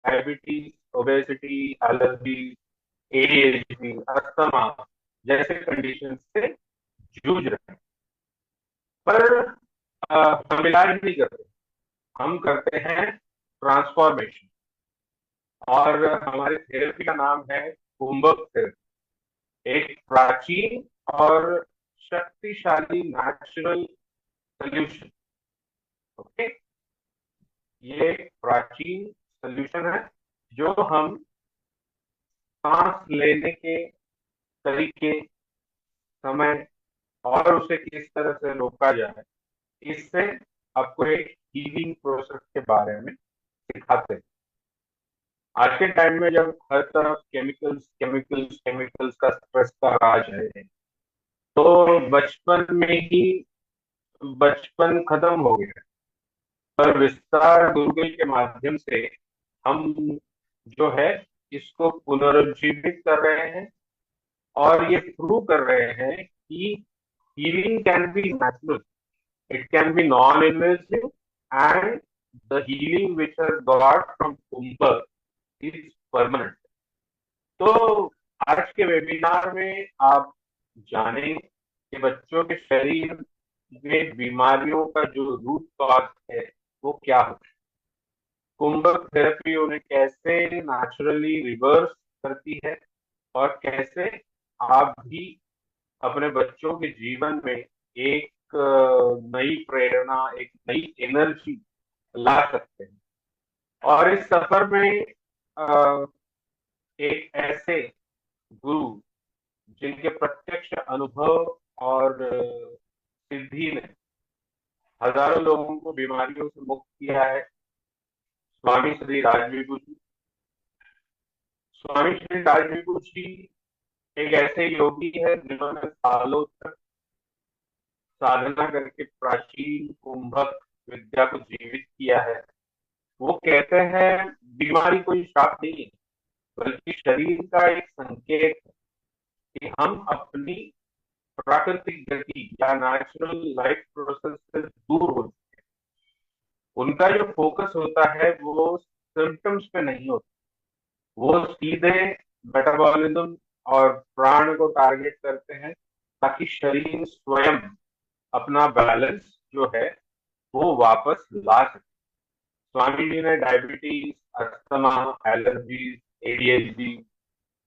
Diabetes, obesity, allergy, ADHD, asthma जैसे condition से जूझ रहे हैं। पर हम इलाज नहीं करते, हम करते हैं ट्रांसफॉर्मेशन। और हमारी थेरेपी का नाम है कुंभक थेरेपी। एक प्राचीन और शक्तिशाली नेचुरल सोल्यूशन। ओके, ये प्राचीन सोल्यूशन है जो हम सांस लेने के तरीके, समय और उसे किस तरह से रोका जाए, इससे आपको एक हीलिंग प्रोसेस के बारे में सिखाते हैं। आज के टाइम में जब हर तरफ केमिकल्स केमिकल्स केमिकल्स का स्ट्रेस का राज है, तो बचपन में ही बचपन खत्म हो गया। पर विस्तार गुरुकुल के माध्यम से हम जो है इसको पुनरुज्जीवित कर रहे हैं और ये प्रूव कर रहे हैं कि healing can be natural, it can be non invasive, and the healing which has got from Kumbh is permanent. तो आज के वेबिनार में आप जानें कि बच्चों के शरीर में बीमारियों का जो रूट कॉज है वो क्या होता है, कुंभक थेरेपी उन्हें कैसे नेचुरली रिवर्स करती है, और कैसे आप भी अपने बच्चों के जीवन में एक नई प्रेरणा, एक नई एनर्जी ला सकते हैं। और इस सफर में अ, एक ऐसे गुरु जिनके प्रत्यक्ष अनुभव और सिद्धि ने हजारों लोगों को बीमारियों से मुक्त किया है, स्वामी श्री राजवीर जी। स्वामी श्री राजवीर जी एक ऐसे योगी है जिन्होंने सालों तक साधना करके प्राचीन कुंभक विद्या को जीवित किया है। वो कहते हैं बीमारी कोई श्राप नहीं है, बल्कि शरीर का एक संकेत है कि हम अपनी प्राकृतिक गति या नेचुरल लाइफ प्रोसेस से दूर हो। उनका जो फोकस होता है वो सिम्टम्स पे नहीं होता, वो सीधे मेटाबॉलिज्म और प्राण को टारगेट करते हैं, ताकि शरीर स्वयं अपना बैलेंस जो है वो वापस ला सके। स्वामी जी ने diabetes, asthma, allergies, ADHD,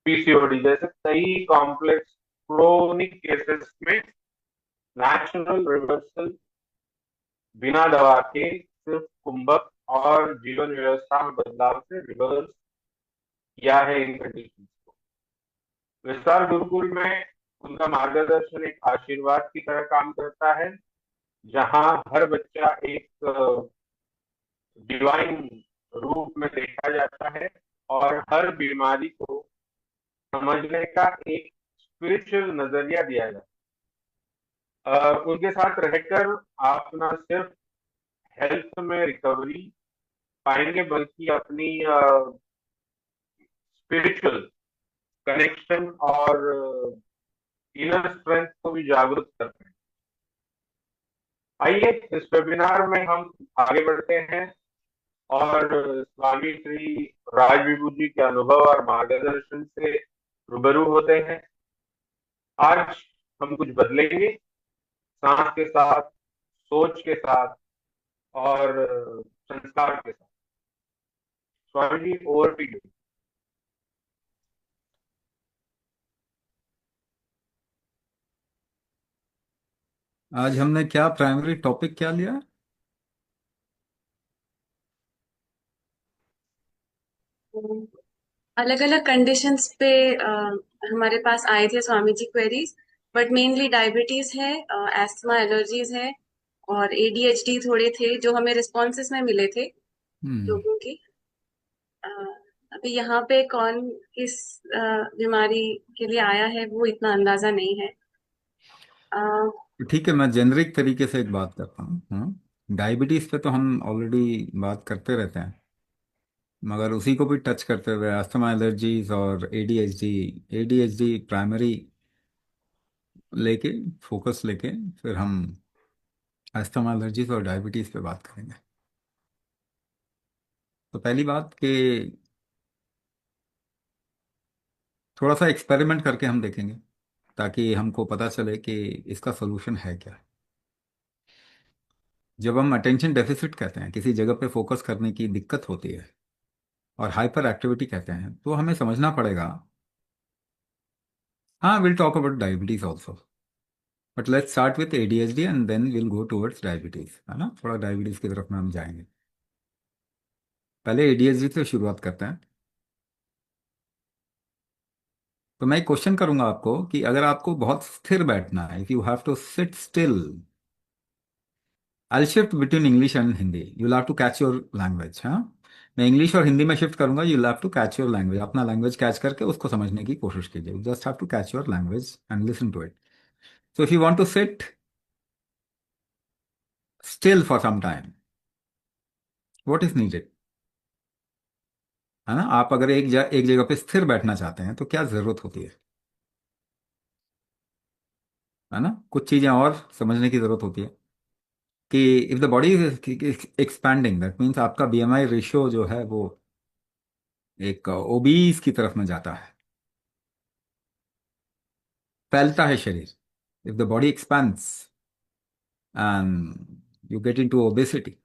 PCOD जैसे कई कॉम्प्लेक्स क्रोनिक केसेस में नेचुरल रिवर्सल बिना दवा के, सिर्फ कुंभक और जीवन व्यवस्था में बदलाव से रिवर्स किया है इन कंडीशन को। विस्तार गुरुकुल में उनका मार्गदर्शन एक आशीर्वाद की तरह काम करता है, जहां हर बच्चा एक डिवाइन रूप में देखा जाता है और हर बीमारी को समझने का एक स्पिरिचुअल नजरिया दिया जाता है। उनके साथ रहकर आप न सिर्फ हेल्थ में रिकवरी पाएंगे, बल्कि अपनी स्पिरिचुअल कनेक्शन और इनर स्ट्रेंथ को भी जागरूक करते हैं। आइए इस वेबिनार में हम आगे बढ़ते हैं और स्वामी श्री राज विभू जी के अनुभव और मार्गदर्शन से रूबरू होते हैं। आज हम कुछ बदलेंगे, सांस के साथ, सोच के साथ और संस्कार के साथ। Swami ji, over to you. आज हमने क्या प्राइमरी टॉपिक क्या लिया? अलग अलग कंडीशंस पे हमारे पास आए थे Swami ji queries. But mainly diabetes है, एस्थमा, एलर्जीज है और एडीएचडी थोड़े थे जो हमें रिस्पॉन्सेस में मिले थे हम्म। लोगों के। अ, अभी यहाँ पे कौन किस बीमारी के लिए आया है वो इतना अंदाजा नहीं है। अ, ठीक है, मैं जेनरिक तरीके से एक बात करता हूँ। डायबिटीज पे तो हम ऑलरेडी बात करते रहते हैं, मगर उसी को भी टच करते हुए अस्थमा, एलर्जीज और एडीएचडी। एडीएचडी प्राइमरी लेके, फोकस लेके, फिर हम अस्थमा, एलर्जीज और डायबिटीज पे बात करेंगे। तो पहली बात कि थोड़ा सा एक्सपेरिमेंट करके हम देखेंगे ताकि हमको पता चले कि इसका सोल्यूशन है क्या। जब हम अटेंशन डेफिसिट कहते हैं, किसी जगह पे फोकस करने की दिक्कत होती है, और हाइपर एक्टिविटी कहते हैं, तो हमें समझना पड़ेगा। हाँ, will talk about diabetes also, but let's start with ADHD and then will go towards diabetes, है ना। थोड़ा डायबिटीज की तरफ में हम जाएंगे, पहले एडीएचडी से शुरुआत करते हैं। तो मैं एक क्वेश्चन करूंगा आपको कि अगर आपको बहुत स्थिर बैठना है, if you have to sit still, I shift between English and Hindi, you have to catch your language. हाँ, मैं इंग्लिश और हिंदी में शिफ्ट करूंगा, you have to catch your language, अपना लैंग्वेज कैच करके उसको समझने की कोशिश कीजिए। Just have to catch your language and listen to it. So if you want to sit still for some time, what is needed, है ना। आप अगर एक जगह पे स्थिर बैठना चाहते हैं तो क्या जरूरत होती है ना। कुछ चीजें और समझने की जरूरत होती है कि if the body is expanding, that means आपका बीएमआई रेशियो जो है वो एक ओबीस की तरफ में जाता है, फैलता है शरीर। If the body expands and you get into obesity,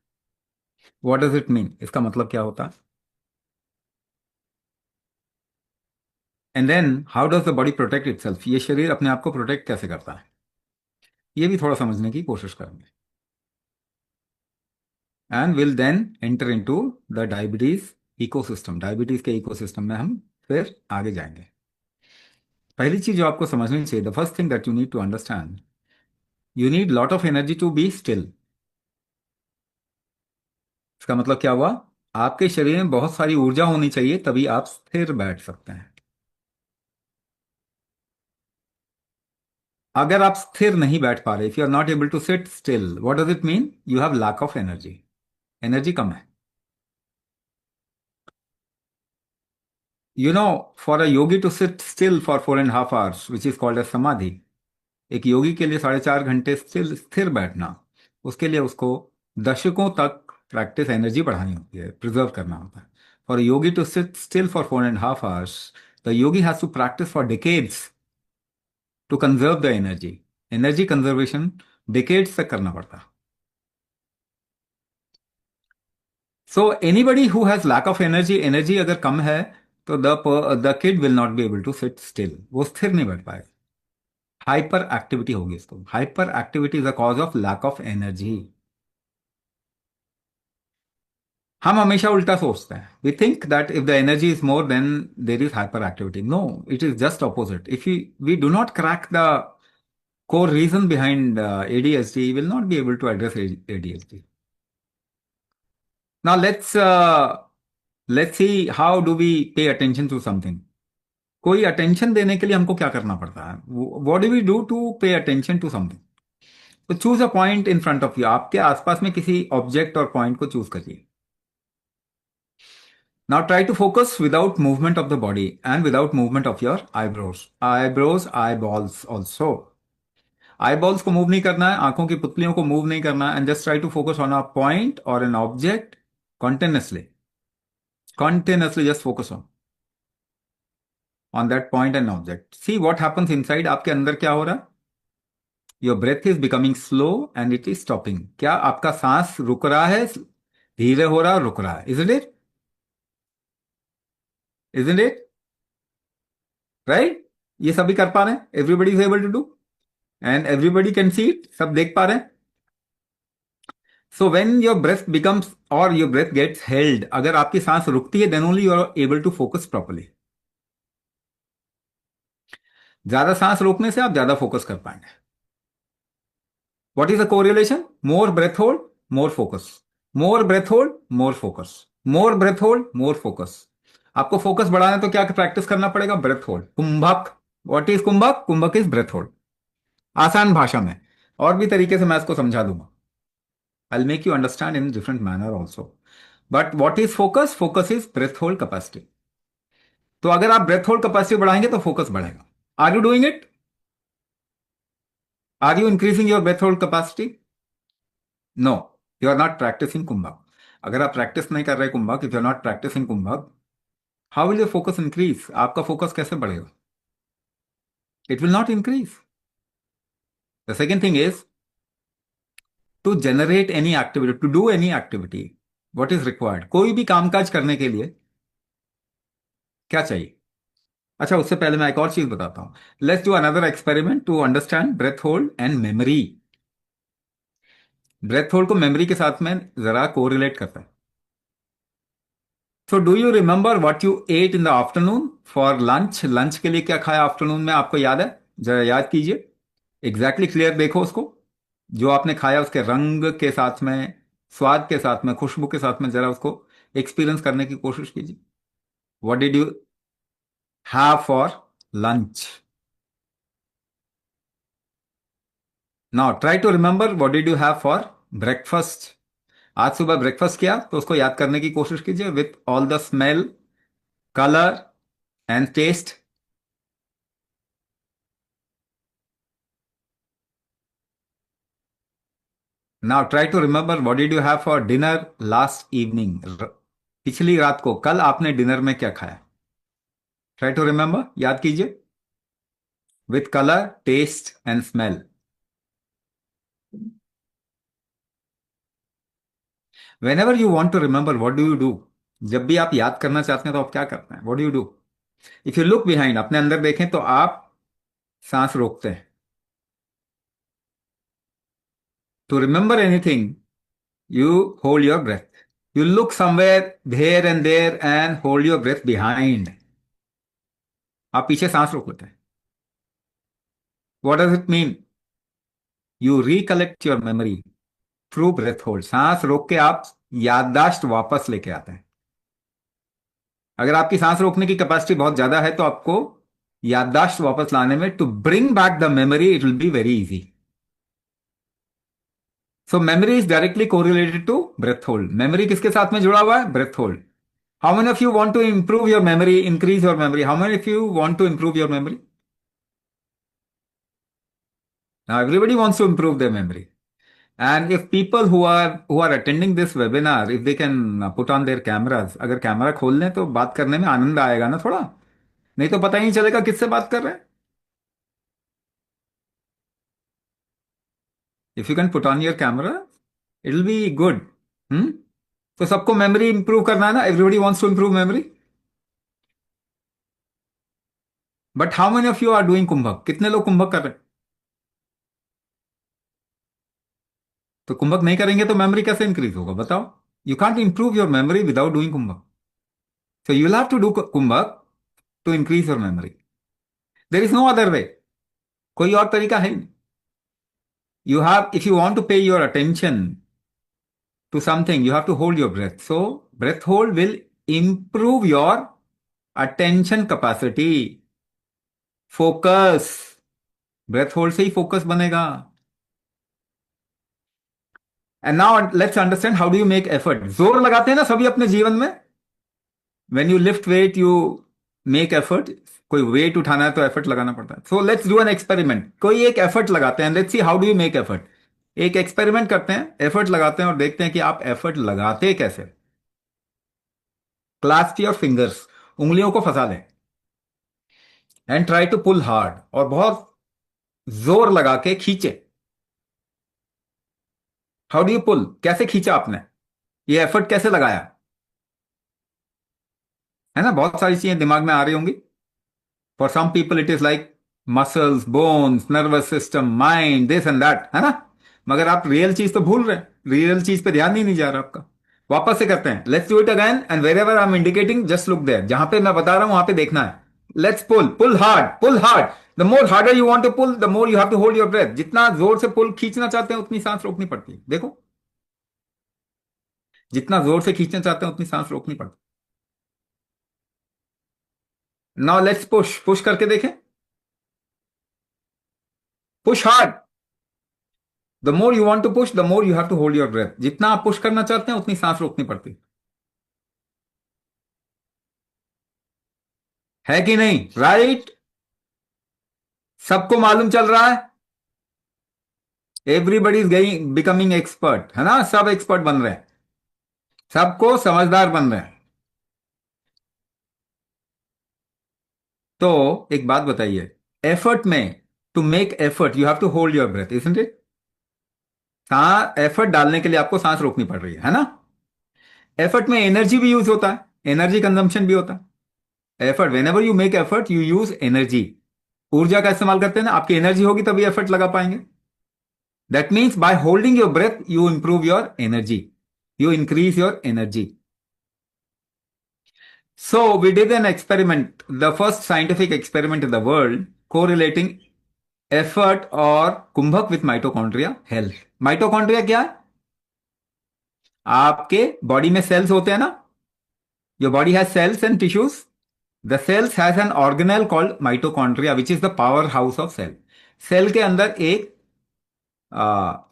what does it mean, इसका मतलब क्या होता है। And then how does the body protect itself, ये शरीर अपने आप को प्रोटेक्ट कैसे करता है, ये भी थोड़ा समझने की कोशिश करेंगे। And will then enter into the diabetes ecosystem, diabetes के इकोसिस्टम में हम फिर आगे जाएंगे। पहली चीज जो आपको समझनी चाहिए, the first thing that you need to understand, you need lot of energy to be still. इसका मतलब क्या हुआ, आपके शरीर में बहुत सारी ऊर्जा होनी चाहिए तभी आप स्थिर बैठ सकते हैं। अगर आप स्थिर नहीं बैठ पा रहे, if you are not able to sit still, what does it mean, you have lack of energy, energy कम है। For a yogi to sit still for 4.5 hours, which is called as samadhi, एक योगी के लिए 4.5 घंटे स्थिर स्थिर बैठना, उसके लिए उसको दशकों तक प्रैक्टिस, एनर्जी बढ़ानी होती है, प्रिजर्व करना होता है। For yogi to sit still for 4.5 hours, the yogi has to practise for decades to conserve the energy. Energy conservation decades तक करना पड़ता है। So anybody who has lack of energy, energy अगर कम है, तो the kid will not be able to sit still, वो स्थिर नहीं बैठ पाए, हाइपर एक्टिविटी होगी इसको। Hyper activity is a cause of lack of energy. हम हमेशा उल्टा सोचते हैं, we think that if the energy is more than there is hyper activity. No, it is just opposite. If you we do not crack the core reason behind ADHD, will not be able to address ADHD. Now let's see how do we pay attention to something. कोई attention देने के लिए हमको क्या करना पड़ता है, what do we do to pay attention to something. तो choose a point in front of you, आपके आसपास में किसी ऑब्जेक्ट और पॉइंट को चूज करिए। Now try to focus without movement of the body and without movement of your eyebrows eyeballs also. Eyeballs को move नहीं करना है, आंखों की पुतलियों को मूव नहीं करना है, and just try to focus on a point और an object continuously. Continuously just focus on that point and object. See what happens inside, आपके अंदर क्या हो रहा है। Your breath is becoming slow and it is stopping. क्या आपका सांस रुक रहा है, धीरे हो रहा है, रुक रहा है। Isn't it? Isn't it? Right? ये सभी कर पा रहे हैं, everybody is able to do and everybody can see it, सब देख पा रहे हैं। So when your breath becomes or your breath gets held, अगर आपकी सांस रुकती है, then only you are able to focus properly. ज्यादा सांस रोकने से आप ज्यादा फोकस कर पाएंगे। What is the correlation? More breath hold, more focus. More breath hold, more focus. More breath hold, more focus. आपको फोकस बढ़ाना है तो क्या प्रैक्टिस करना पड़ेगा, breath hold, kumbhak. What is kumbhak, kumbhak is breath hold, आसान भाषा में। और भी तरीके से मैं इसको समझा दूंगा, I will make you understand in different manner also. But what is focus, focus is breath hold capacity. तो अगर आप ब्रेथ होल्ड कैपेसिटी बढ़ाएंगे तो फोकस बढ़ेगा। Are you doing it, are you increasing your breath hold capacity? No, you are not practising kumbhak. अगर आप practice नहीं कर रहे kumbhak, if you are not practising kumbhak, how will your focus increase, आपका focus कैसे बढ़ेगा। It will not increase. The second thing is to generate any activity, to do any activity. What is required? कोई भी कामकाज करने के लिए क्या चाहिए? अच्छा, उससे पहले मैं एक और चीज बताता हूं. Let's do another experiment to understand breath hold and memory. Breath hold को मेमोरी के साथ में जरा कोरिलेट करता है. So do you remember what you ate in the afternoon for lunch? Lunch के लिए क्या खाया आफ्टरनून में, आपको याद है? जरा याद कीजिए. एग्जैक्टली क्लियर देखो उसको. जो आपने खाया उसके रंग के साथ में, स्वाद के साथ में, खुशबू के साथ में, जरा उसको एक्सपीरियंस करने की कोशिश कीजिए. What did you have for lunch? Now try to remember what did you have for breakfast. आज सुबह ब्रेकफास्ट किया तो उसको याद करने की कोशिश कीजिए with all the smell, colour and taste. Now try to remember what did you have for dinner last evening. पिछली रात को, कल आपने डिनर में क्या खाया? ट्राई टू रिमेंबर, याद कीजिए with colour, taste and smell. Whenever you want to remember, what do you do? जब भी आप याद करना चाहते हैं तो आप क्या करते हैं? What do you do? If you look behind, अपने अंदर देखें तो आप सांस रोकते हैं. To remember anything you hold your breath. You look somewhere there and there and hold your breath behind. आप पीछे सांस रोक लेते हैं. What does it mean? You recollect your memory through breath hold. सांस रोक के आप याददाश्त वापस लेके आते हैं. अगर आपकी सांस रोकने की कैपेसिटी बहुत ज्यादा है तो आपको याददाश्त वापस लाने में, to bring back the memory, it will be very easy. So memory is directly correlated to breath hold. Memory किसके साथ में जुड़ा हुआ है? Breath hold. How many of you want to improve your memory, increase your memory? How many of you want to improve your memory? Now everybody wants to improve their memory. And if people who are attending this webinar, if they can put on their cameras, अगर camera खोल लें तो बात करने में आनंद आएगा ना थोड़ा. नहीं तो पता ही नहीं चलेगा किससे बात कर रहे हैं. If you can put on your camera, it will be good. हम्म. तो सबको मेमोरी इंप्रूव करना है ना. Everybody wants to improve memory. But how many of you are doing कुंभक? कितने लोग कुंभक कर रहे हैं? तो कुंभक नहीं करेंगे तो मेमोरी कैसे इंक्रीज होगा बताओ? You can't improve your memory without doing kumbhak. So you will have to do kumbhak to increase your memory. There is no other way. कोई और तरीका है नहीं. You have, if you want to pay your attention to something, you have to hold your breath. So breath hold will improve your attention capacity, focus. breath hold से ही focus बनेगा. And now let's understand how do you make effort. जोर लगाते हैं ना सभी अपने जीवन में. When you lift weight, you make effort. कोई वेट उठाना है तो एफर्ट लगाना पड़ता है. So let's do an experiment. कोई एक एफर्ट लगाते हैं. Let's see how do you make effort. एक एक्सपेरिमेंट करते हैं, एफर्ट लगाते हैं और देखते हैं कि आप एफर्ट लगाते कैसे. क्लास्प योर फिंगर्स, उंगलियों को फंसा लें. And try to pull hard, और बहुत जोर लगा के खींचे. How do you pull? कैसे खींचा आपने? ये एफर्ट कैसे लगाया? है ना, बहुत सारी चीजें दिमाग में आ रही होंगी. For some people it is like muscles, bones, nervous system, mind, this and that, है ना. मगर आप रियल चीज तो भूल रहे हैं. रियल चीज पे ध्यान ही नहीं जा रहा आपका. वापस से करते हैं. Let's do it again and wherever I am indicating just look there. जहां पे मैं बता रहा हूं वहां पे देखना है. Let's pull. Pull hard, pull hard. The more harder you want to pull, the more you have to hold your breath. जितना जोर से पुल खींचना चाहते हैं उतनी सांस रोकनी पड़ती है. देखो, जितना जोर से खींचना चाहते हैं उतनी सांस रोकनी पड़ती है. Now let's push. पुश करके देखें. Push hard. The more you want to push, the more you have to hold your breath. जितना आप पुश करना चाहते हैं उतनी सांस रोकनी पड़ती है कि नहीं? राइट. सबको मालूम चल रहा है. एवरीबडी इज बिकमिंग एक्सपर्ट, है ना. सब एक्सपर्ट बन रहे हैं, सबको समझदार बन रहे हैं. तो एक बात बताइए, एफर्ट में, to make effort you have to hold your breath, isn't it? Effort डालने के लिए आपको सांस रोकनी पड़ रही है ना? एफर्ट में एनर्जी भी यूज होता है, एनर्जी कंजम्पशन भी होता है। Effort, when ever you make effort you use energy, ऊर्जा का इस्तेमाल करते हैं ना। आपकी एनर्जी होगी तभी एफर्ट लगा पाएंगे। That means by holding your breath you improve your energy, you increase your energy. So we did an experiment, the first scientific experiment in the world, correlating effort or कुंभक with mitochondria health. Mitochondria क्या है? आपके body में sales होते हैं ना? Your body has cells and tissues. The cells has an organelle called mitochondria, which is the powerhouse of cell. Cell के अंदर एक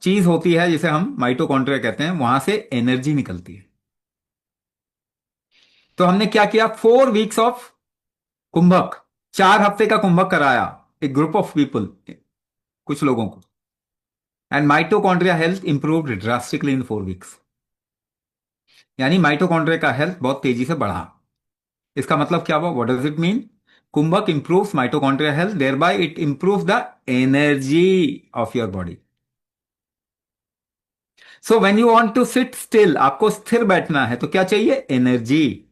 चीज होती है जिसे हम माइटोकॉन्ड्रिया कहते हैं, वहां से एनर्जी निकलती है। तो हमने क्या किया, 4 वीक्स ऑफ कुंभक, 4 हफ्ते का कुंभक कराया एक ग्रुप ऑफ पीपल, कुछ लोगों को, and mitochondria health improved drastically in 4 weeks. यानी माइटोकॉन्ड्रिया का हेल्थ बहुत तेजी से बढ़ा। इसका मतलब क्या हुआ? What does it mean? Kumbhak improves mitochondria health, thereby it improves the energy of your body. So when you want to sit still, आपको स्थिर बैठना है तो क्या चाहिए? Energy.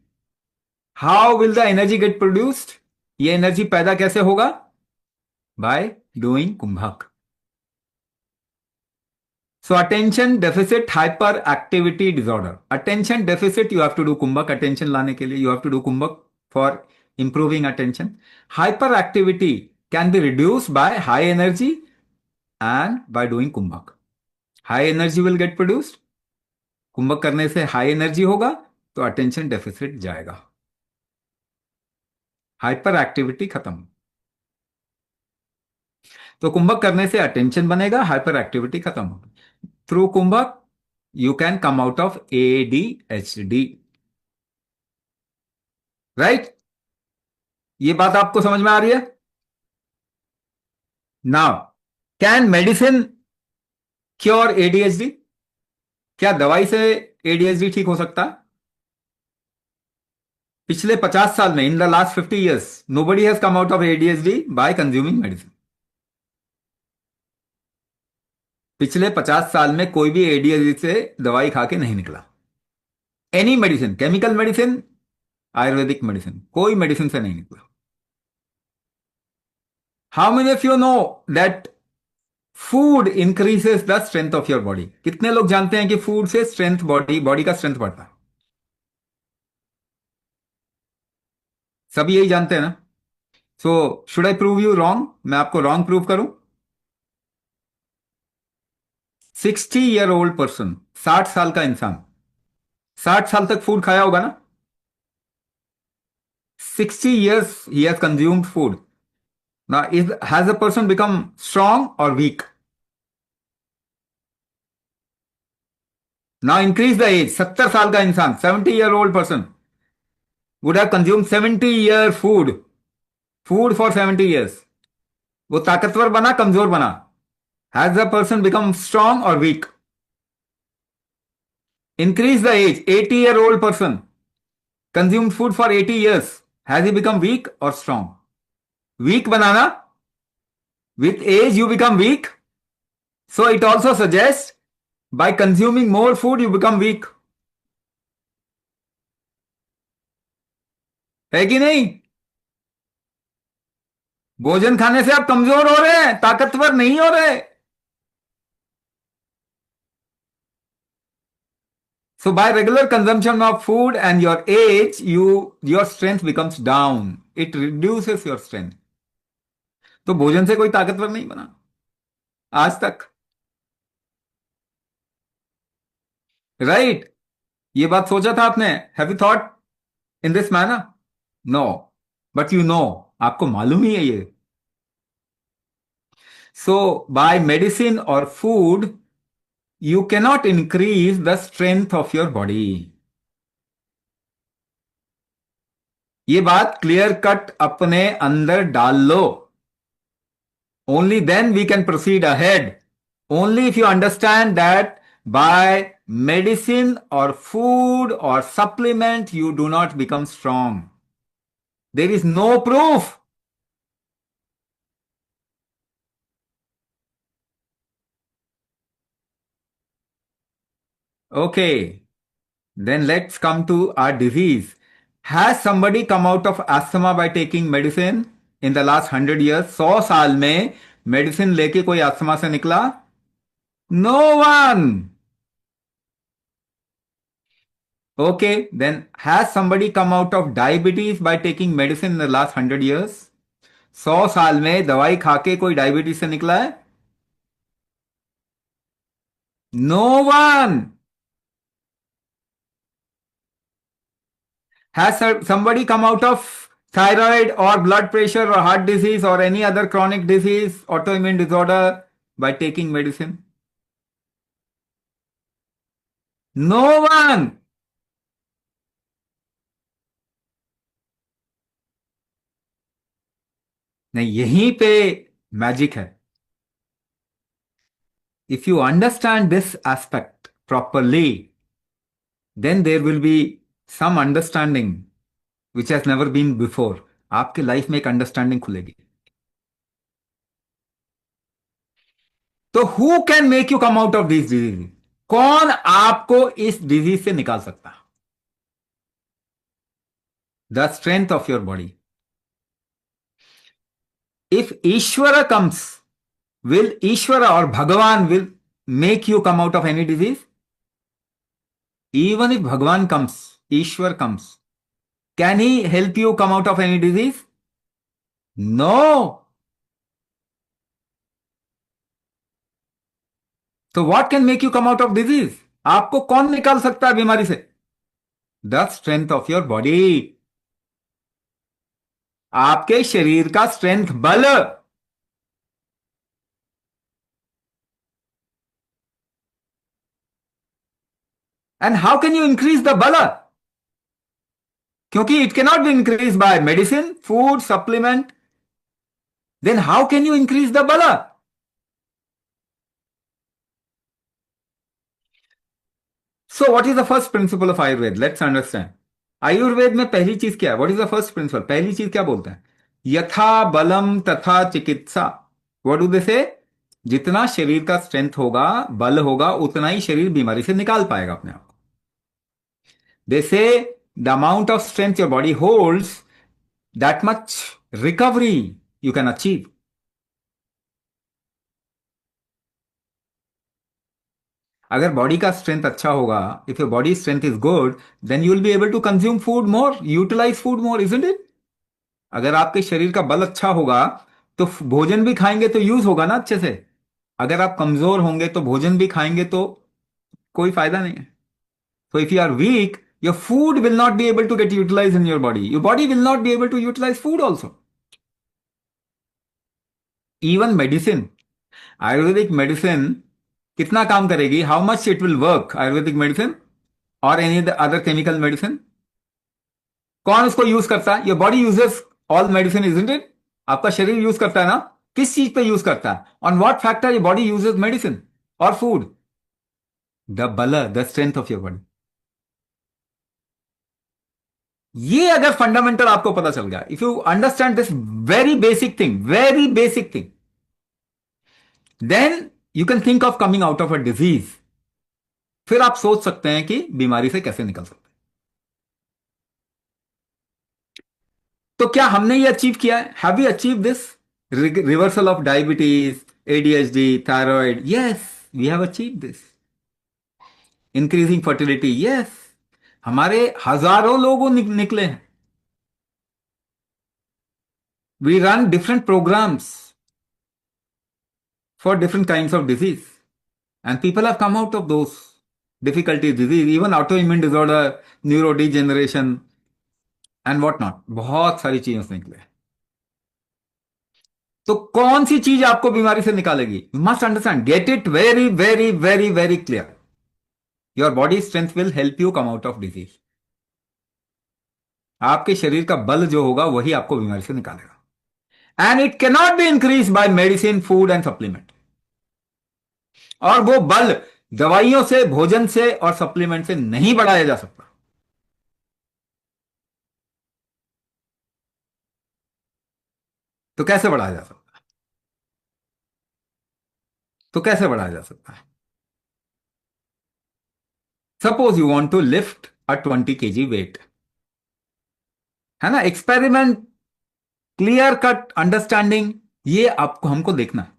How will the energy get produced? ये एनर्जी पैदा कैसे होगा? By doing कुंभक। So attention deficit hyperactivity disorder. Attention deficit, you have to do kumbhak. Attention लाने के लिए you have to do kumbhak for improving attention. Hyperactivity can be reduced by high energy and by doing kumbhak. High energy will get produced. कुंभक करने से high energy होगा तो attention deficit जाएगा, hyper activity खत्म। तो कुंभक करने से अटेंशन बनेगा, हाइपर एक्टिविटी खत्म होगी। Through kumbhak you can come out of ADHD. Right? ये बात आपको समझ में आ रही है? Now, can medicine cure ADHD? क्या दवाई से ADHD ठीक हो सकता है? पिछले 50 साल में, in the last 50 years, nobody has come out of ADHD by consuming medicine. पिछले 50 साल में कोई भी ADHD से दवाई खा के नहीं निकला। Any medicine, chemical medicine, Ayurvedic medicine, कोई मेडिसिन से नहीं निकला। How many of you know that food increases the strength of your body? कितने लोग जानते हैं कि फूड से स्ट्रेंथ, बॉडी का स्ट्रेंथ बढ़ता है? सभी यही जानते हैं ना? So should I prove you wrong? मैं आपको रॉन्ग प्रूव करूं? 60-year-old पर्सन, 60 साल का इंसान, 60 साल तक फूड खाया होगा ना? 60 years he has consumed food. Now, has a person become strong or weak? Now increase the age. 70 साल का इंसान, 70-year-old person would have consumed 70-year food for 70 years. वो ताकतवर बना, कमजोर बना? Has the person become strong or weak? Increase the age. 80-year-old person consumed food for 80 years. Has he become weak or strong? Weak banana? With age you become weak. So it also suggests by consuming more food you become weak. है कि नहीं? भोजन खाने से आप कमजोर हो रहे हैं, ताकतवर नहीं हो रहे। So by regular consumption of food and your age, your strength becomes down. It reduces your strength. तो भोजन से कोई ताकतवर नहीं बना आज तक। राइट? ये बात सोचा था आपने? Have you thought in this manner? No, but you know, आपको मालूम ही है ये। सो बाय मेडिसिन और food you cannot increase the strength of your body. ये बात क्लियर कट अपने अंदर डाल लो। Only then we can proceed ahead. Only if you understand that by medicine or food or supplement you do not become strong. There is no proof Okay, then let's come to our disease. Has somebody come out of asthma by taking medicine in the last 100 years? 100 साल में medicine लेके कोई asthma से निकला? No one. Okay, then has somebody come out of diabetes by taking medicine in the last 100 years? 100 साल में दवाई खा के कोई डायबिटीज से निकला है? No one. Has somebody come out of thyroid or blood pressure or heart disease or any other chronic disease, autoimmune disorder by taking medicine? No one. नहीं, यहीं पे मैजिक है. If you understand this aspect properly, then there will be some understanding which has never been before. आपके life में एक understanding खुलेगी. तो who can make you come out of this disease? कौन आपको इस डिजीज से निकाल सकता है? The strength of your body. If Ishwar comes, will Ishwar और Bhagwan will make you come out of any disease? Even if Bhagwan comes, Ishwar comes, can he help you come out of any disease? No. तो what can make you come out of disease? आपको कौन निकाल सकता है बीमारी से? The strength of your body. आपके शरीर का स्ट्रेंथ, बल. And how can you increase the bal? क्योंकि it can not be increase by medicine, food, supplement. Then how can you increase the bal? So what is the first principle of Ayurveda? Let's understand. Ayurveda में पहली चीज क्या है? What is the first principle? पहली चीज क्या बोलते हैं? यथा बलम तथा चिकित्सा. व्हाट डू दे से? जितना शरीर का स्ट्रेंथ होगा, बल होगा, उतना ही शरीर बीमारी से निकाल पाएगा अपने आप को. They say the amount of strength your body holds, that much recovery you can achieve. अगर बॉडी का स्ट्रेंथ अच्छा होगा, if your body strength is good, then you will be able to consume food more, utilise food more, isn't it? अगर आपके शरीर का बल अच्छा होगा तो भोजन भी खाएंगे तो यूज होगा ना अच्छे से. अगर आप कमजोर होंगे तो भोजन भी खाएंगे तो कोई फायदा नहीं है. So if you are weak, your food will not be able to get utilized in your body. Your body will not be able to utilize food also. Even medicine, Ayurvedic medicine, कितना काम करेगी? How much it will work? Ayurvedic medicine or any other chemical medicine? कौन उसको use करता है? Your body uses all medicine, isn't it? आपका शरीर use करता है ना? किस चीज पे यूज करता है? On what factor your body uses medicine or food? The bala, the strength of your body. ये अगर फंडामेंटल आपको पता चल गया, if you understand this very basic thing, then you can think of coming out of a disease. फिर आप सोच सकते हैं कि बीमारी से कैसे निकल सकते हैं. तो क्या हमने ये अचीव किया है? Have we achieve this reversal of diabetes, ADHD, thyroid? Yes, we have achieve this. Increasing fertility? Yes. हमारे हजारों लोग निकले हैं. We run different programmes for different kinds of disease, and people have come out of those difficulties, disease, even autoimmune disorder, neurodegeneration and what not. बहुत सारी चीजों से निकले. तो कौन सी चीज आपको बीमारी से निकालेगी? You must understand, get it very very very very clear. Your body strength will help you come out of disease. आपके शरीर का बल जो होगा वही आपको बीमारी से निकालेगा. And it can not be increase by medicine, food and supplement. और वो बल दवाइयों से, भोजन से और सप्लीमेंट से नहीं बढ़ाया जा सकता. तो कैसे बढ़ाया जा सकता है? तो कैसे बढ़ाया जा सकता है? Suppose you want to lift a 20 kg weight, है ना, एक्सपेरिमेंट, क्लियर कट अंडरस्टैंडिंग, ये आपको हमको देखना है,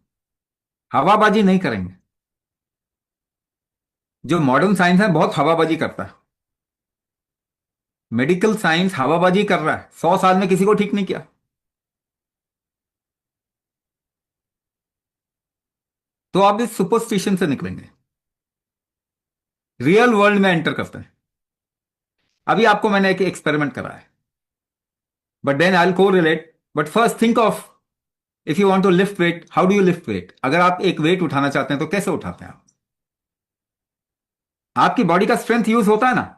हवाबाजी नहीं करेंगे। जो मॉडर्न साइंस है बहुत हवाबाजी करता है, मेडिकल साइंस हवाबाजी कर रहा है, 100 साल में किसी को ठीक नहीं किया। तो आप इस सुपरस्टिशन से निकलेंगे, रियल वर्ल्ड में एंटर करते हैं। अभी आपको मैंने एक एक्सपेरिमेंट करा है, but then I will correlate, but first think of, if you want to lift weight, how do you lift weight? अगर आप एक वेट उठाना चाहते हैं तो कैसे उठाते हैं आप? आपकी बॉडी का स्ट्रेंथ यूज होता है ना?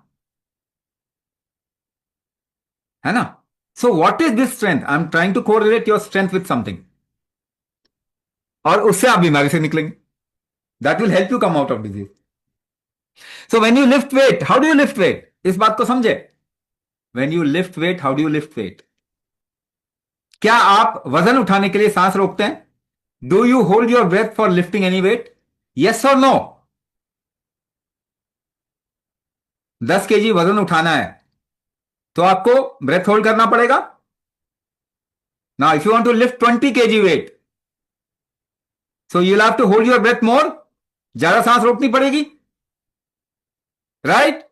So what is this strength? I am trying to correlate your strength with something, और उससे आप बीमारी से निकलेंगे। That will help you come out of disease. So when you lift weight, how do you lift weight? इस बात को समझे। When you lift weight, how do you lift weight? क्या आप वजन उठाने के लिए सांस रोकते हैं? Do you hold your breath for lifting any weight? Yes और नो? 10 kg वजन उठाना है तो आपको ब्रेथ होल्ड करना पड़ेगा ना। If you want to lift 20 kg weight, so you have to hold your breath more, ज्यादा सांस रोकनी पड़ेगी, राइट?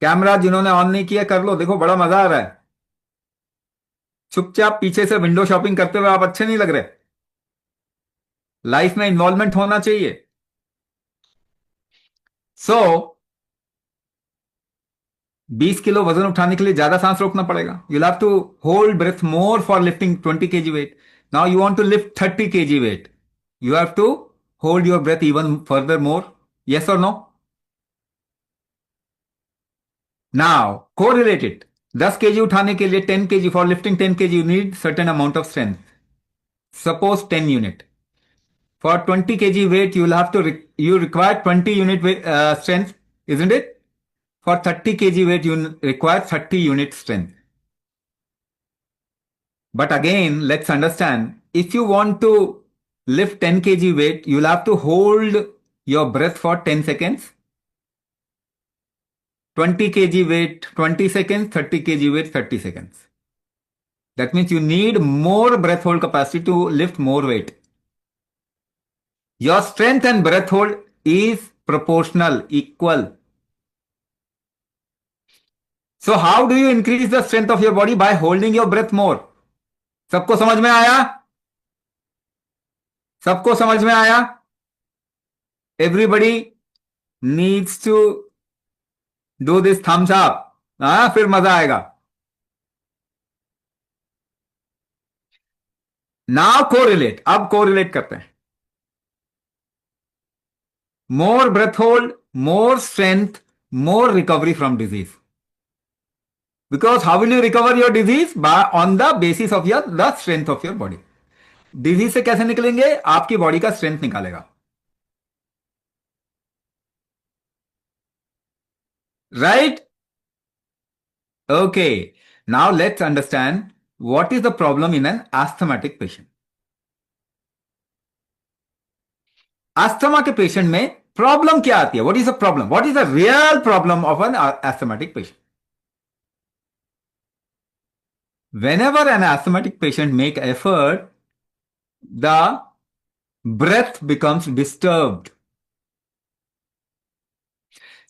कैमरा जिन्होंने ऑन नहीं किया कर लो, देखो बड़ा मजा आ रहा है। चुपचाप पीछे से विंडो शॉपिंग करते हुए आप अच्छे नहीं लग रहे। लाइफ में इन्वॉल्वमेंट होना चाहिए। सो 20 किलो वजन उठाने के लिए ज्यादा सांस रोकना पड़ेगा। You have to hold breath more for lifting 20 kg weight. Now you want to lift 30 kg weight, you have to hold your breath even further more. Yes और नो? नाउ कोरिलेटेड, 10 kg उठाने के लिए 10 kg, for lifting 10 kg you need certain amount of strength, suppose 10 unit. For 20 kg weight, you require 20 unit strength, isn't it? For 30 kg weight, you require 30 unit strength. But again, let's understand, if you want to lift 10 kg weight, you'll have to hold your breath for 10 seconds. 20 kg weight, 20 seconds, 30 kg weight, 30 seconds. That means you need more breath hold capacity to lift more weight. Your strength and breath hold is proportional, equal. So how do you increase the strength of your body? By holding your breath more. सबको समझ में आया? सबको समझ में आया? Everybody needs to do this thumbs up. हाँ, फिर मजा आएगा। Now correlate. अब correlate करते हैं। More breath hold, more strength, more recovery from disease. Because how will you recover your disease? On the basis of the strength of your body. Disease से कैसे निकलेंगे? आपकी बॉडी का स्ट्रेंथ निकालेगा, right? Okay, now let's understand what is the problem in an asthmatic patient. Asthma के patient में problem क्या आती है? What is the problem? What is the real problem of an asthmatic patient? whenever an asthmatic patient make effort, the breath becomes disturbed.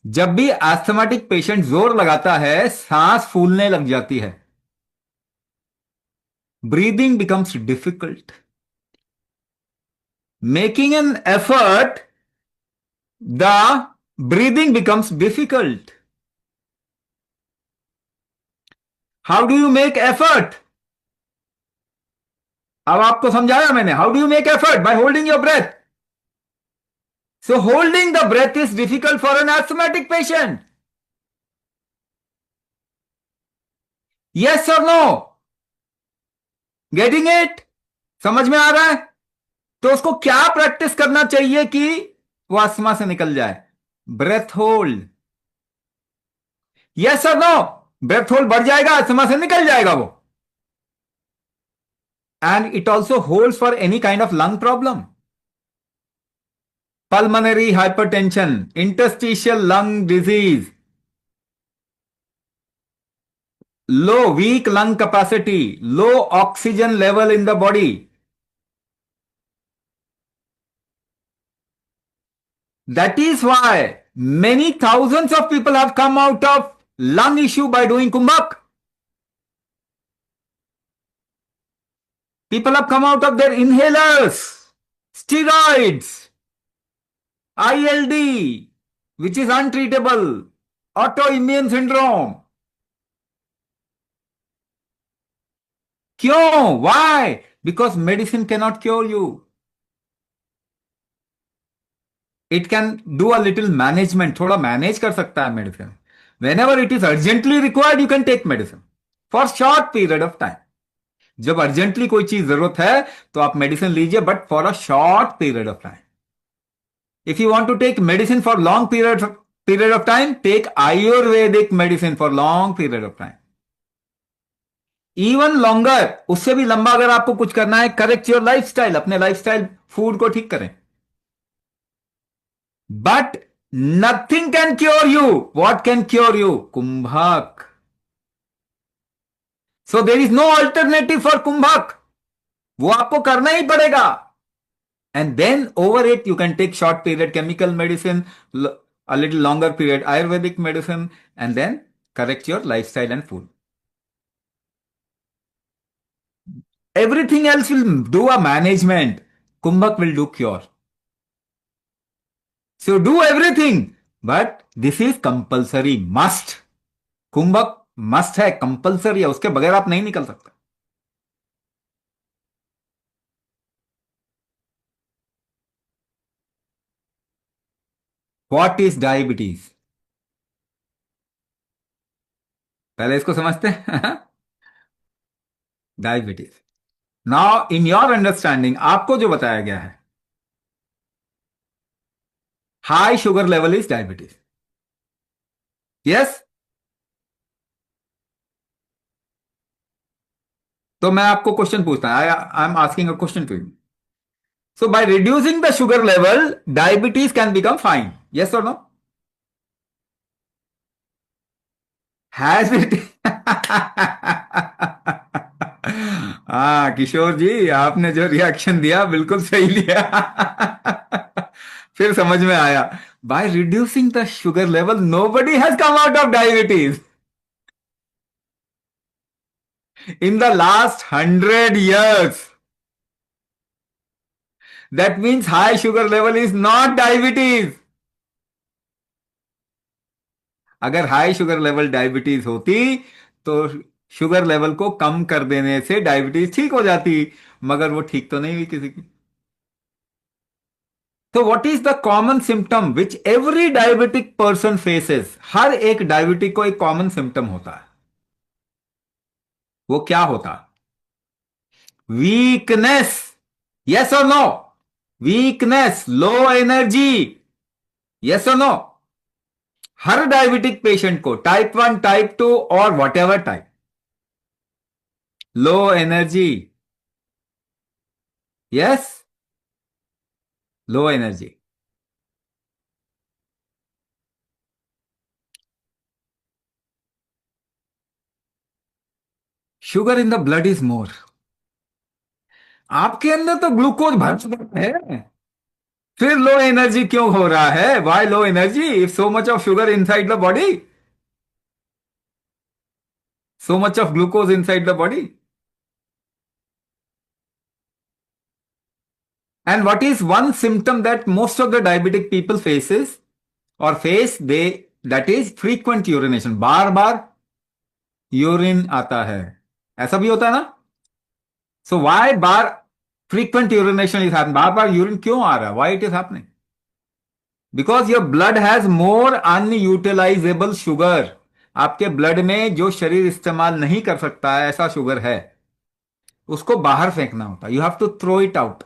जब भी asthmatic patient जोर लगाता है, सांस फूलने लग जाती है, breathing becomes difficult, making an effort the breathing becomes difficult. How do you make effort? अब आपको समझाया मैंने, how do you make effort? By holding your breath. So holding the breath is difficult for an asthmatic patient. Yes or no? Getting it? समझ में आ रहा है? तो उसको क्या प्रैक्टिस करना चाहिए कि वो अस्थमा से निकल जाए? Breath hold. यस और नो? ब्रेथ होल्ड बढ़ जाएगा, अस्थमा से निकल जाएगा वो. And it also holds for any kind of lung problem. pulmonary hypertension, interstitial lung disease, low weak lung capacity, low oxygen level in the body. That is why many thousands of people have come out of lung issue by doing Kumbhak. People have come out of their inhalers, steroids, ILD, which is untreatable, autoimmune syndrome. क्यों? Why? Because medicine cannot cure you. It can do a little management. थोड़ा manage कर सकता है medicine. Whenever it is urgently required, you can take medicine for short period of time. जब urgently कोई चीज जरूरत है तो आप मेडिसिन लीजिए, but for a short period of time. If you want to take medicine for long period of time, take Ayurvedic medicine for long period of time. Even longer, उससे भी लंबा अगर आपको कुछ करना है, करेक्ट योर लाइफस्टाइल, अपने लाइफस्टाइल फूड को ठीक करें. But nothing can cure you. What can cure you? Kumbhak. So there is no alternative for kumbhak. वो आपको करना ही पड़ेगा. And then over it you can take short period chemical medicine, a little longer period Ayurvedic medicine, and then correct your lifestyle and food. Everything else will do a management. Kumbhak will do cure. So do everything, but this is compulsory, must. Kumbhak must है, compulsory है, उसके बगैर आप नहीं निकल सकते. What is diabetes? पहले इसको समझते हैं. Diabetes. Now in your understanding, आपको जो बताया गया है, high sugar level is diabetes. Yes. तो मैं आपको क्वेश्चन पूछता हूं. I am asking a question to you. So by reducing the sugar level, diabetes can become fine. Yes or no? Has it? हाँ किशोर जी, आपने जो रिएक्शन दिया बिल्कुल सही लिया. फिर समझ में आया. By reducing the sugar level, nobody has come out of diabetes. In the last 100 years. That means high sugar level is not diabetes. अगर हाई शुगर लेवल डायबिटीज होती तो शुगर लेवल को कम कर देने से डायबिटीज ठीक हो जाती, मगर वो ठीक तो नहीं हुई किसी की. तो what is the common symptom which every diabetic person faces? हर एक डायबिटिक को एक कॉमन सिम्टम होता है. वो क्या होता? वीकनेस. यस और no? Weakness, low energy. Yes और नो? हर डायबिटिक पेशेंट को, टाइप 1, टाइप 2 और whatever type, low energy. Yes, low energy. Sugar in the blood is more. आपके अंदर तो ग्लूकोज भर चुका है, फिर लो एनर्जी क्यों हो रहा है? Why low energy if so much of sugar inside the body, so much of glucose inside the body. And what is one symptom that most of the diabetic people faces or face? That is frequent urination. Bar bar urine आता है. ऐसा भी होता है ना? So why frequent urination is happening? Bar bar urine क्यों आ रहा है? Why it is happening? Because your blood has more unutilizable sugar. आपके ब्लड में जो शरीर इस्तेमाल नहीं कर सकता है ऐसा शुगर है, उसको बाहर फेंकना होता है. You have to throw it out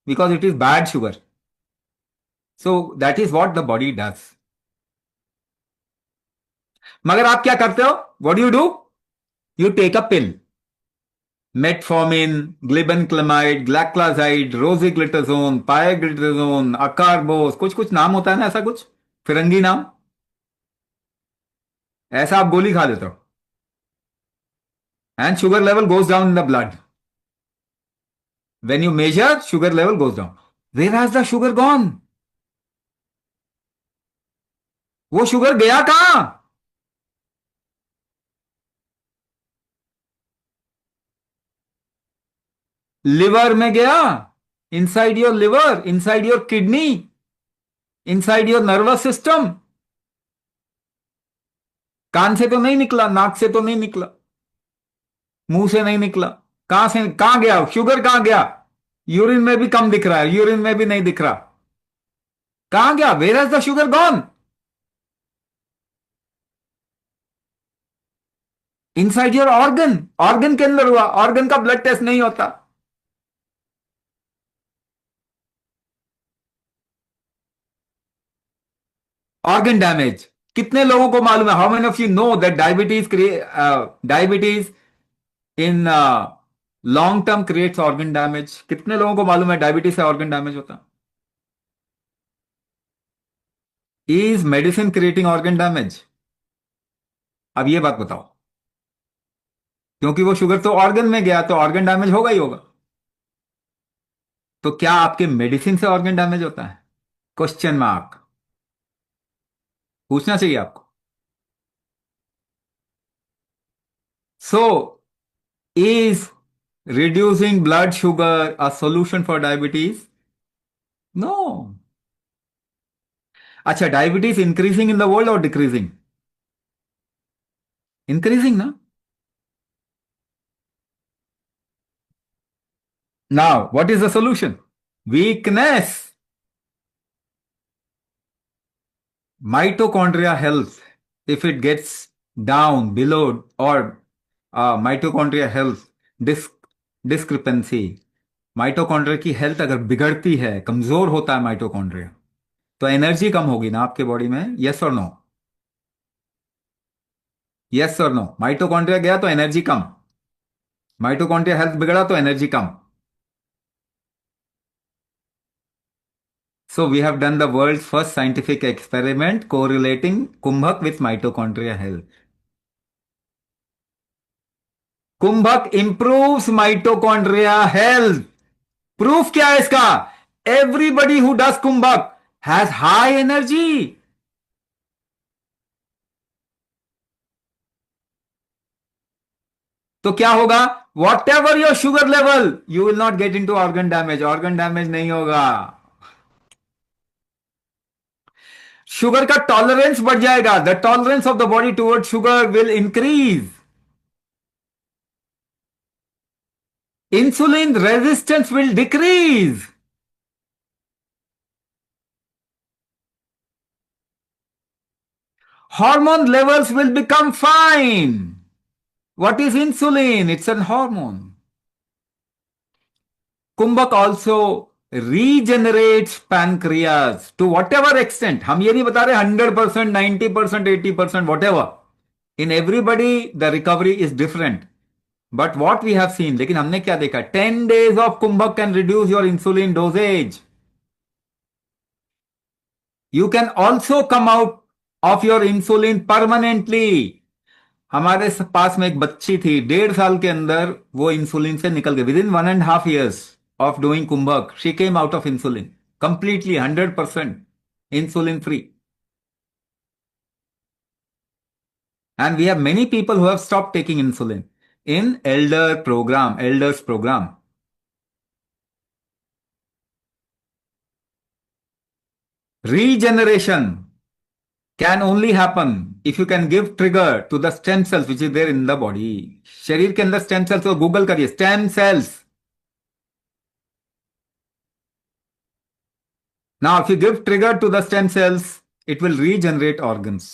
because it is bad sugar. So that is what the body does. मगर आप क्या करते हो? What do you do? You take a pill. Metformin, glibenclamide, gliclazide, rosiglitazone, pioglitazone, acarbose, कुछ कुछ नाम होता है ना, ऐसा कुछ फिरंगी नाम, ऐसा आप गोली खा लेते हो and sugar level goes down in the blood. When you measure, sugar level goes down. Where has the sugar gone? वो शुगर गया कहां? लिवर में गया, inside your liver, inside your kidney, inside your nervous system. कान से तो नहीं निकला, नाक से तो नहीं निकला, मुंह से नहीं निकला. कहां से, कहां गया शुगर, कहां गया? यूरिन में भी कम दिख रहा है, यूरिन में भी नहीं दिख रहा. कहां गया? Where has the sugar gone? Inside your organ. Organ के अंदर हुआ. ऑर्गन का ब्लड टेस्ट नहीं होता. Organ damage. कितने लोगों को मालूम है? How many of you know that diabetes in long term creates organ damage? कितने लोगों को मालूम है डायबिटीज से ऑर्गन डैमेज होता? Is medicine creating organ damage? अब ये बात बताओ. क्योंकि वो शुगर तो ऑर्गन में गया तो ऑर्गन डैमेज होगा ही होगा. तो क्या आपके मेडिसिन से ऑर्गन डैमेज होता है? Question mark. पूछना चाहिए आपको. So is reducing blood sugar a solution for diabetes? No. अच्छा, diabetes increasing in the world और डिक्रीजिंग? इंक्रीजिंग ना. Now what is the solution? Weakness. Mitochondria health, if it gets down below, or mitochondria health discrepancy, mitochondria की health अगर बिगड़ती है, कमजोर होता है माइटोकॉन्ड्रिया, तो एनर्जी कम होगी ना आपके बॉडी में. यस और नो? यस और नो? माइटोकॉन्ड्रिया गया तो एनर्जी कम, माइटोकॉन्ड्रिया हेल्थ बिगड़ा तो energy come. So we have done the world's first scientific experiment correlating कुंभक with mitochondria health. कुंभक improves mitochondria health. Proof क्या है इसका? Everybody who does कुंभक has high energy. तो क्या होगा? Whatever your sugar level, you will not get into organ damage. Organ damage नहीं होगा. Sugar का tolerance बढ़ जाएगा. The tolerance of the body toward sugar will increase. Insulin resistance will decrease. Hormone levels will become fine. What is insulin? It's an hormone. Kumbhak also regenerates pancreas to whatever extent. हम ये नहीं बता रहे 100%, 90%, 80%, whatever. In everybody the recovery is different. But what we have seen, लेकिन हमने क्या देखा? 10 days of kumbhak can reduce your insulin doses. You can also come out of your insulin permanently. हमारे पास में एक बच्ची थी, 1.5 साल के अंदर वो इंसुलिन से निकल गई. With in 1.5 years of doing kumbhak, she came out of insulin completely, 100% insulin free. And we have many people who have stopped taking insulin in elders program. Regeneration can only happen if you can give trigger to the stem cells which is there in the body. शरीर के अंदर stem cells को Google करिए, stem cells. Now, if you give trigger to the stem cells, it will regenerate organs.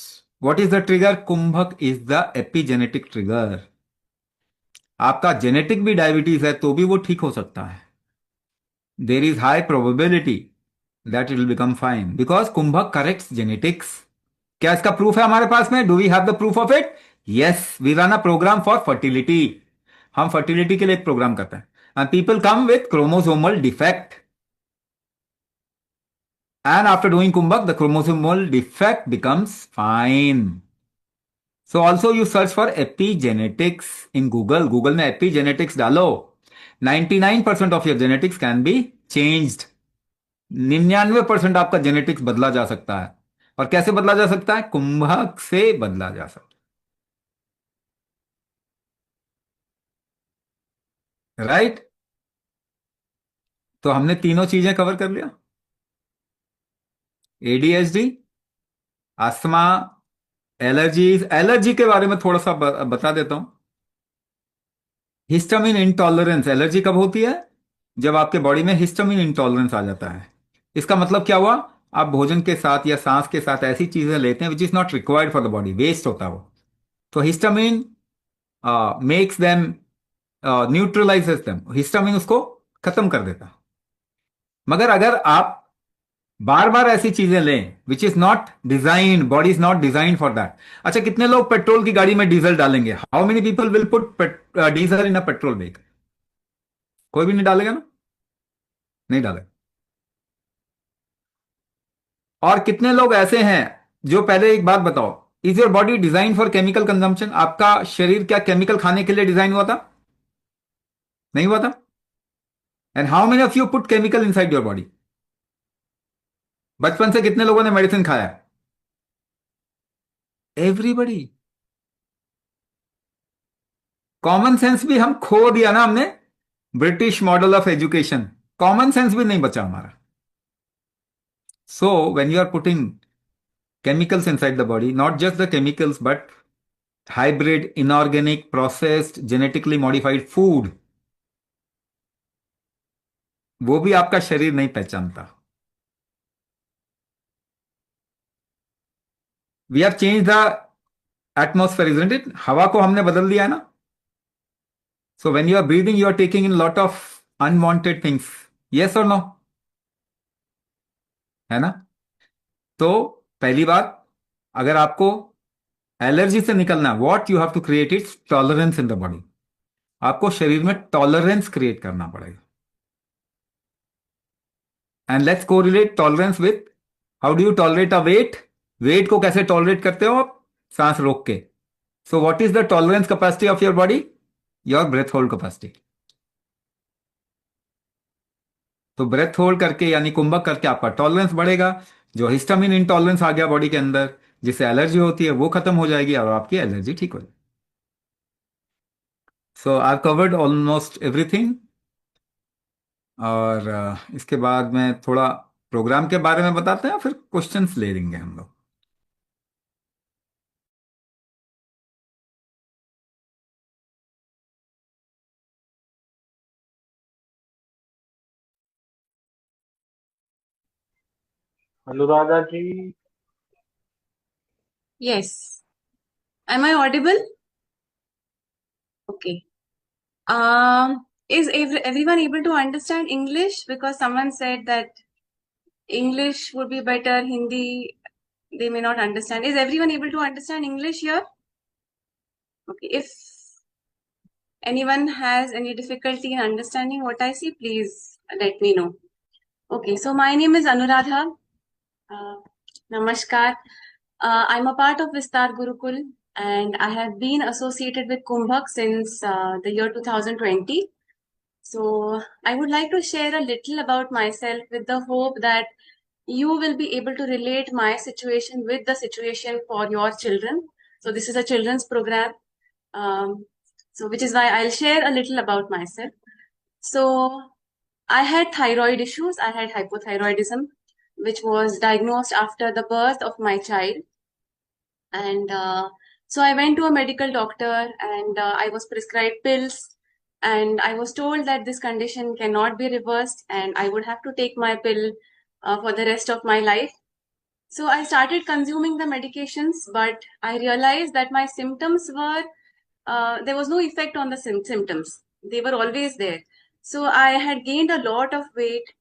What is the trigger? कुंभक is the epigenetic trigger. आपका genetic भी diabetes है तो भी वो ठीक हो सकता है. There is high probability that it will become fine because कुंभक corrects genetics. क्या इसका प्रूफ है हमारे पास में? Do we have the proof of it? Yes, we run a program for fertility. हम फर्टिलिटी के लिए एक प्रोग्राम करते हैं, and people come with chromosomal defect, and after doing kumbhak the chromosomal defect becomes fine. So also you search for epigenetics in Google. Google में epigenetics डालो, 99% of your genetics can be changed. 99% आपका genetics बदला जा सकता है. और कैसे बदला जा सकता है? कुंभक से बदला जा सकता है. राइट? तो हमने तीनों चीजें कवर कर लिया. ADHD, asthma, allergies. एलर्जी के बारे में थोड़ा सा बता देता हूं. Histamine intolerance. एलर्जी कब होती है? जब आपके बॉडी में हिस्टामिन इंटॉलरेंस आ जाता है. इसका मतलब क्या हुआ? आप भोजन के साथ या सांस के साथ ऐसी चीजें लेते हैं which is not required for the body, waste होता है वो. तो histamine makes them, neutralizes them. Histamine उसको खत्म कर देता. मगर अगर आप बार बार ऐसी चीजें लें विच is not design, body is not design for that. अच्छा, कितने लोग पेट्रोल की गाड़ी में डीजल डालेंगे? How many people will put diesel in a petrol vehicle? कोई भी नहीं डालेगा ना, नहीं डालेगा. और कितने लोग ऐसे हैं जो, पहले एक बात बताओ, is your body design for chemical consumption? आपका शरीर क्या केमिकल खाने के लिए डिजाइन हुआ था? नहीं हुआ था. And how many of you put chemical inside your body? बचपन से कितने लोगों ने मेडिसिन खाया है? एवरीबडी. कॉमन सेंस भी हम खो दिया ना हमने. British model of education, common sense भी नहीं बचा हमारा. So when you are putting chemicals inside the body, not just the chemicals, but hybrid, inorganic, processed, genetically modified food, वो भी आपका शरीर नहीं पहचानता. We have change the atmosphere, isn't it? हवा को हमने बदल दिया है ना. So when you are breathing you are taking in lot of unwanted things. Yes और नो? है ना? तो पहली बात, अगर आपको एलर्जी से निकलना, what you have to create its tolerance in the body. आपको शरीर में टॉलरेंस क्रिएट करना पड़ेगा. And let's correlate tolerance with, how do you tolerate a weight? Weight को कैसे टॉलरेट करते हो आप? सांस रोक के. So what is the tolerance capacity of your body? Your breath hold capacity. तो ब्रेथ होल्ड करके यानी कुंभक करके आपका टॉलरेंस बढ़ेगा. जो हिस्टामिन इंटॉलरेंस आ गया बॉडी के अंदर, जिससे एलर्जी होती है, वो खत्म हो जाएगी और आपकी एलर्जी ठीक हो जाएगी. सो आई कवर्ड ऑलमोस्ट एवरीथिंग. और इसके बाद में थोड़ा प्रोग्राम के बारे में बताते हैं, फिर क्वेश्चंस ले लेंगे हम लोग. अनुराधा जी. Yes. Am I audible? Okay. Is everyone able to understand English? Because someone said that English would be better, Hindi they may not understand. Is everyone able to understand English here? Okay. If anyone has any difficulty in understanding what I see, please let me know. Okay. So my name is Anuradha. Namaskar. I'm a part of Vistar Gurukul and I have been associated with Kumbhak since the year 2020. So I would like to share a little about myself with the hope that you will be able to relate my situation with the situation for your children. So this is a children's program. So which is why I'll share a little about myself. So I had thyroid issues. I had hypothyroidism, which was diagnosed after the birth of my child. And so I went to a medical doctor and I was prescribed pills. And I was told that this condition cannot be reversed and I would have to take my pill for the rest of my life. So I started consuming the medications, but I realized that my symptoms were, there was no effect on the symptoms. They were always there. So I had gained a lot of weight.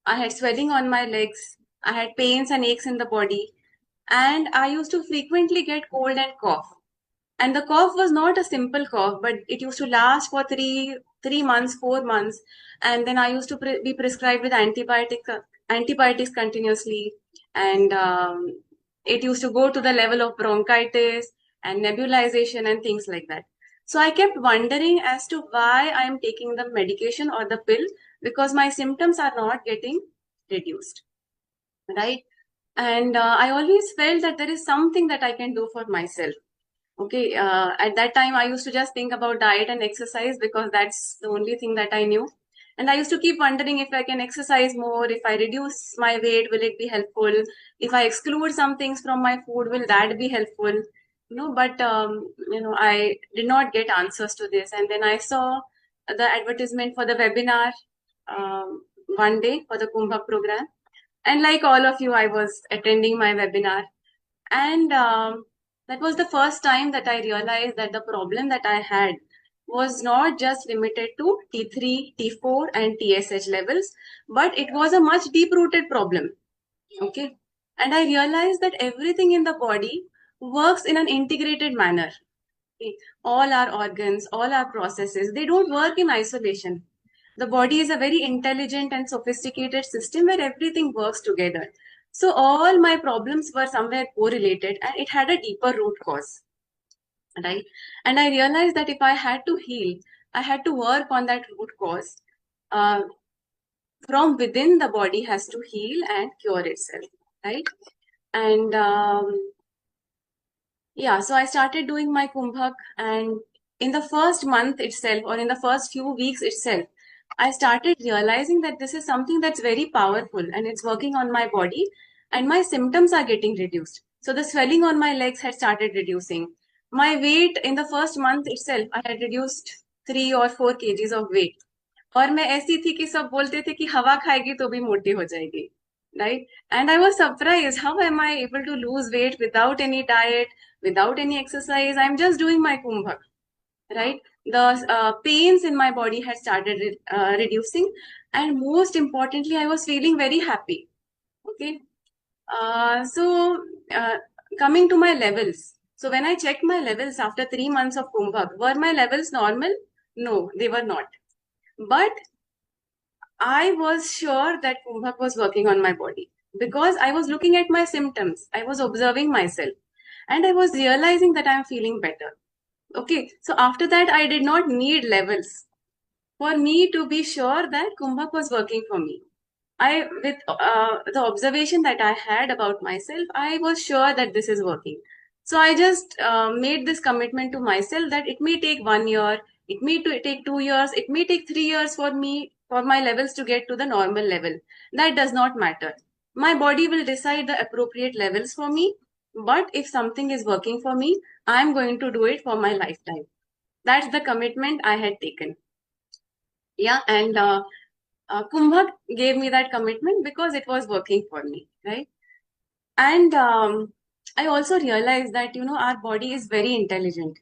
I had swelling on my legs. I had pains and aches in the body. And I used to frequently get cold and cough. And the cough was not a simple cough, but it used to last for 3 months, 4 months. And then I used to be prescribed with antibiotics continuously. And it used to go to the level of bronchitis and nebulization and things like that. So I kept wondering as to why I am taking the medication or the pill, because my symptoms are not getting reduced, right? And I always felt that there is something that I can do for myself. Okay, at that time, I used to just think about diet and exercise because that's the only thing that I knew. And I used to keep wondering if I can exercise more, if I reduce my weight, will it be helpful? If I exclude some things from my food, will that be helpful? But I did not get answers to this. And then I saw the advertisement for the webinar one day for the Kumbh program. And like all of you, I was attending my webinar. And that was the first time that I realized that the problem that I had was not just limited to T3, T4, and TSH levels, but it was a much deep-rooted problem. Okay. And I realized that everything in the body works in an integrated manner. Okay. All our organs, all our processes, they don't work in isolation. The body is a very intelligent and sophisticated system where everything works together. So all my problems were somewhere correlated and it had a deeper root cause, right? And I realized that if I had to heal, I had to work on that root cause. From within, the body has to heal and cure itself, right? And so I started doing my Kumbhak, and in the first month itself, or in the first few weeks itself, I started realizing that this is something that's very powerful and it's working on my body, and my symptoms are getting reduced. So the swelling on my legs had started reducing. My weight in the first month itself, I had reduced 3 or 4 kgs of weight. और मैं ऐसी थी कि सब बोलते थे कि हवा खाएगी तो भी मोटी हो जाएगी, right? And I was surprised, how am I able to lose weight without any diet, without any exercise? I'm just doing my Kumbhak, right? The pains in my body had started reducing, and most importantly, I was feeling very happy. Okay. So coming to my levels. So when I checked my levels after 3 months of Kumbhak, were my levels normal? No, they were not. But I was sure that Kumbhak was working on my body because I was looking at my symptoms. I was observing myself and I was realizing that I'm feeling better. Okay, so after that, I did not need levels for me to be sure that Kumbhak was working for me. With the observation that I had about myself, I was sure that this is working. So I just made this commitment to myself that it may take 1 year, it may take 2 years, it may take 3 years for my levels to get to the normal level. That does not matter. My body will decide the appropriate levels for me. But if something is working for me, I'm going to do it for my lifetime. That's the commitment I had taken. Yeah, and Kumbhak gave me that commitment because it was working for me, right? And I also realized that, our body is very intelligent.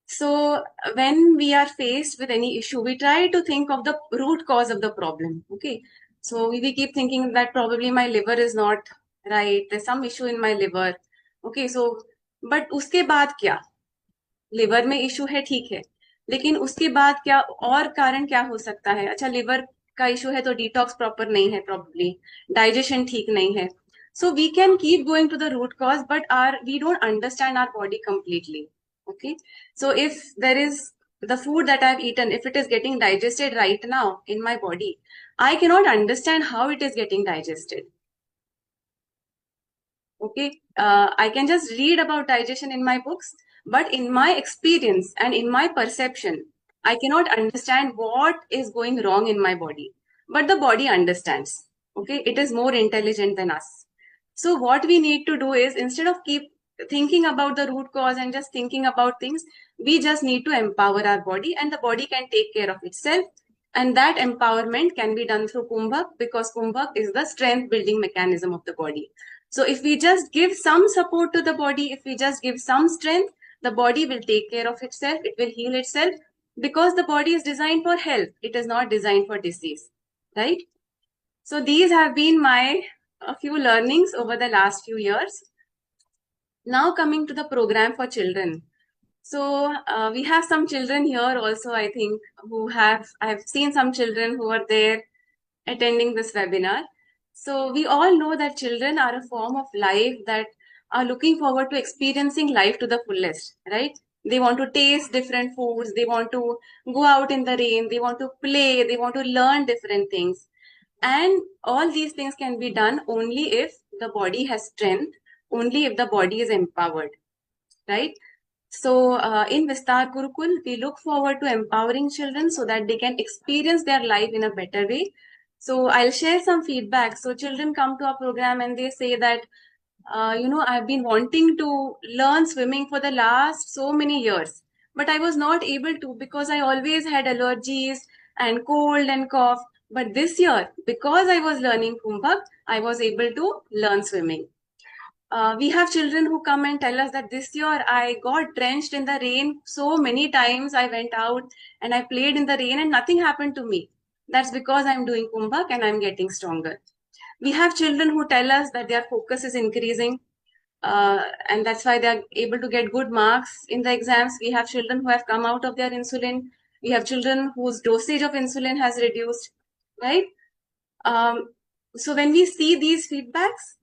So when we are faced with any issue, we try to think of the root cause of the problem. Okay. So we keep thinking that probably my liver is not right. There's some issue in my liver. Okay. So, but उसके बाद क्या? Liver में issue है, ठीक है, लेकिन उसके बाद क्या और कारण क्या हो सकता है? अच्छा, लिवर का इशू है तो डिटॉक्स प्रॉपर नहीं है, प्रॉब्ली डाइजेशन ठीक नहीं है. So we can keep going to the root cause, but we don't understand our body completely. Okay. So if there is the food that I've eaten, if it is getting digested right now in my body, I cannot understand how it is getting digested. Okay. I can just read about digestion in my books, but in my experience and in my perception, I cannot understand what is going wrong in my body. But the body understands. Okay. It is more intelligent than us. So what we need to do is, instead of keep thinking about the root cause and just thinking about things, we just need to empower our body, and the body can take care of itself. And that empowerment can be done through Kumbhak, because Kumbhak is the strength building mechanism of the body. So if we just give some support to the body, if we just give some strength, the body will take care of itself. It will heal itself, because the body is designed for health. It is not designed for disease, right? So these have been a few learnings over the last few years. Now coming to the program for children. So we have some children here also, I think, I've seen some children who are there attending this webinar. So we all know that children are a form of life that are looking forward to experiencing life to the fullest, right? They want to taste different foods, they want to go out in the rain, they want to play, they want to learn different things. And all these things can be done only if the body has strength, only if the body is empowered, right? So in Vistar Gurukul, we look forward to empowering children so that they can experience their life in a better way. So I'll share some feedback. So children come to our program and they say that, I've been wanting to learn swimming for the last so many years, but I was not able to because I always had allergies and cold and cough. But this year, because I was learning Kumbhak, I was able to learn swimming. We have children who come and tell us that this year I got drenched in the rain so many times. I went out and I played in the rain and nothing happened to me. That's because I'm doing Kumbhak and I'm getting stronger. We have children who tell us that their focus is increasing, and that's why they are able to get good marks in the exams. We have children who have come out of their insulin. We have children whose dosage of insulin has reduced, right? So when we see these feedbacks,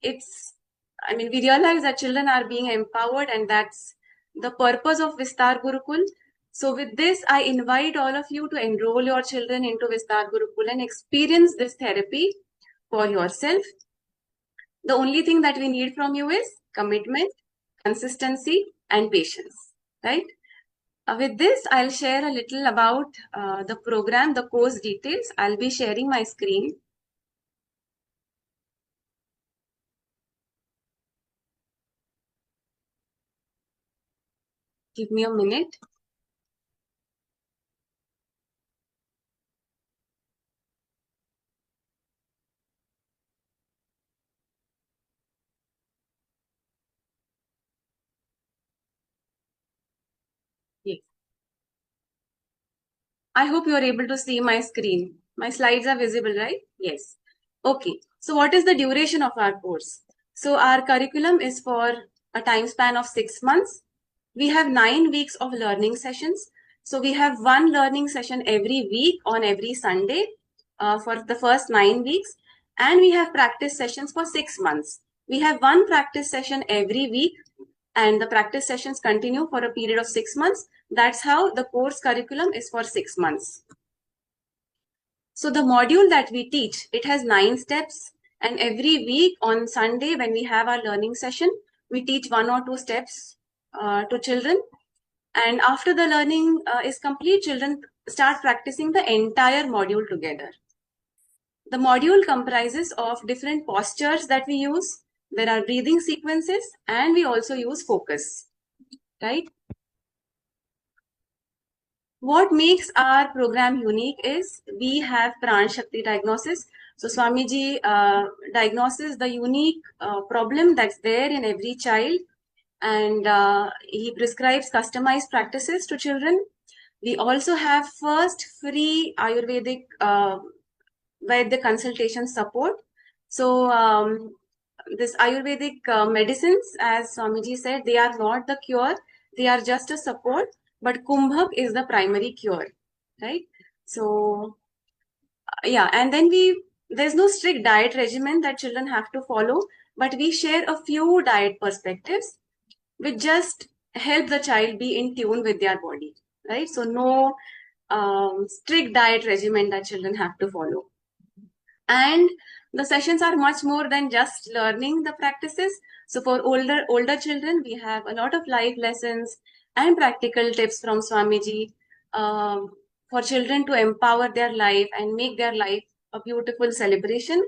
we realize that children are being empowered, and that's the purpose of Vistar Gurukul. So with this, I invite all of you to enroll your children into Vistar Gurukul and experience this therapy for yourself. The only thing that we need from you is commitment, consistency, and patience, right? With this, I'll share a little about the program, the course details. I'll be sharing my screen. Give me a minute. Yes. I hope you are able to see my screen. My slides are visible, right? Yes. Okay. So what is the duration of our course? So our curriculum is for a time span of 6 months. We have 9 weeks of learning sessions. So we have one learning session every week on every Sunday for the first 9 weeks. And we have practice sessions for 6 months. We have one practice session every week, and the practice sessions continue for a period of 6 months. That's how the course curriculum is for 6 months. So the module that we teach, it has 9 steps, and every week on Sunday when we have our learning session, we teach 1 or 2 steps to children. And after the learning is complete, children start practicing the entire module together. The module comprises of different postures that we use. There are breathing sequences, and we also use focus, right? What makes our program unique is we have Pran Shakti diagnosis. So Swamiji diagnoses the unique problem that's there in every child, and he prescribes customized practices to children. We also have first free Ayurvedic Vaidya consultation support. So this Ayurvedic medicines, as Swamiji said, they are not the cure, they are just a support, but Kumbhak is the primary cure, right? So yeah, and then there's no strict diet regimen that children have to follow, but we share a few diet perspectives which just help the child be in tune with their body, right? So no strict diet regimen that children have to follow. And the sessions are much more than just learning the practices. So for older children, we have a lot of life lessons and practical tips from Swamiji for children to empower their life and make their life a beautiful celebration.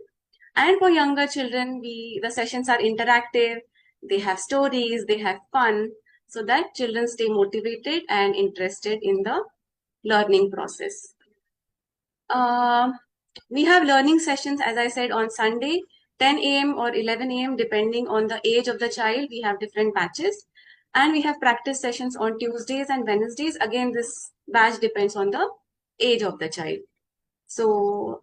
And for younger children, the sessions are interactive. They have stories, they have fun, so that children stay motivated and interested in the learning process. We have learning sessions, as I said, on Sunday, 10 a.m. or 11 a.m. depending on the age of the child. We have different batches. And we have practice sessions on Tuesdays and Wednesdays. Again, this batch depends on the age of the child. So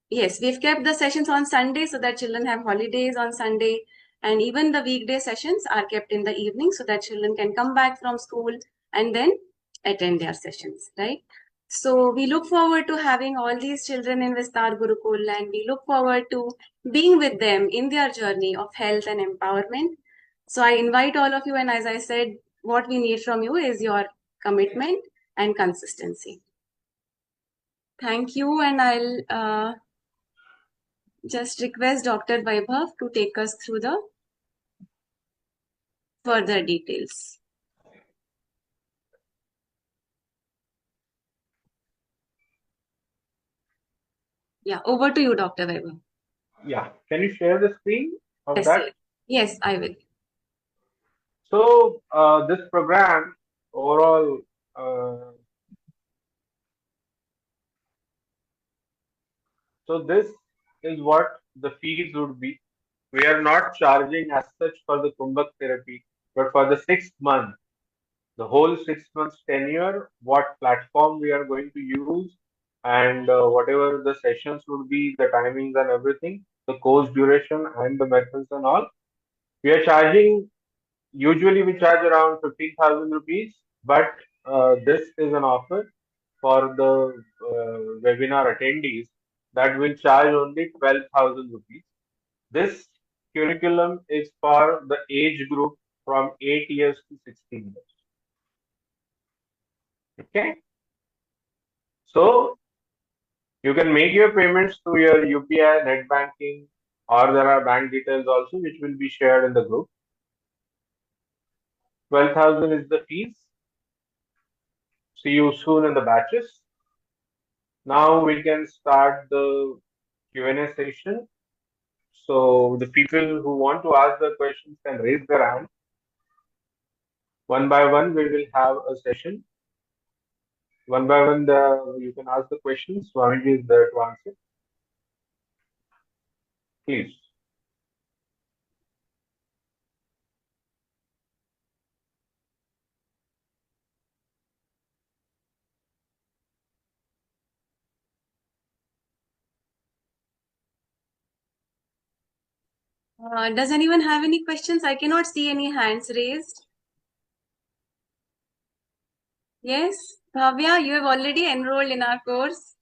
yes, we've kept the sessions on Sunday so that children have holidays on Sunday. and even the weekday sessions are kept in the evening so that children can come back from school and then attend their sessions, right? So we look forward to having all these children in Vistar Gurukul, and we look forward to being with them in their journey of health and empowerment. So I invite all of you, and as I said, what we need from you is your commitment and consistency. Thank you, and I'll just request Dr. Vaibhav to take us through the further details. Yeah, over to you, Dr. Vaibhav. Yeah, can you share the screen of Yes, that? yes, I will. So this program overall, uh, so this is what the fees would be. We are not charging as such for the Kumbhak therapy, but for the 6 month, the whole 6 months tenure, what platform we are going to use, and whatever the sessions would be, the timings and everything, the course duration and the methods and all. We are charging, usually we charge around 15,000 rupees, but this is an offer for the webinar attendees that will charge only 12,000 rupees. This curriculum is for the age group from 8 years to 16 years. Okay. So you can make your payments through your UPI, net banking, or there are bank details also which will be shared in the group. 12,000 is the fees. See you soon in the batches. Now we can start the Q&A session. So the people who want to ask the questions can raise their hand. One by one, we will have a session. One by one, you can ask the questions. Swamiji is there to answer. Please. Does anyone have any questions? I cannot see any hands raised. Yes, Bhavya, you have already enrolled in our course.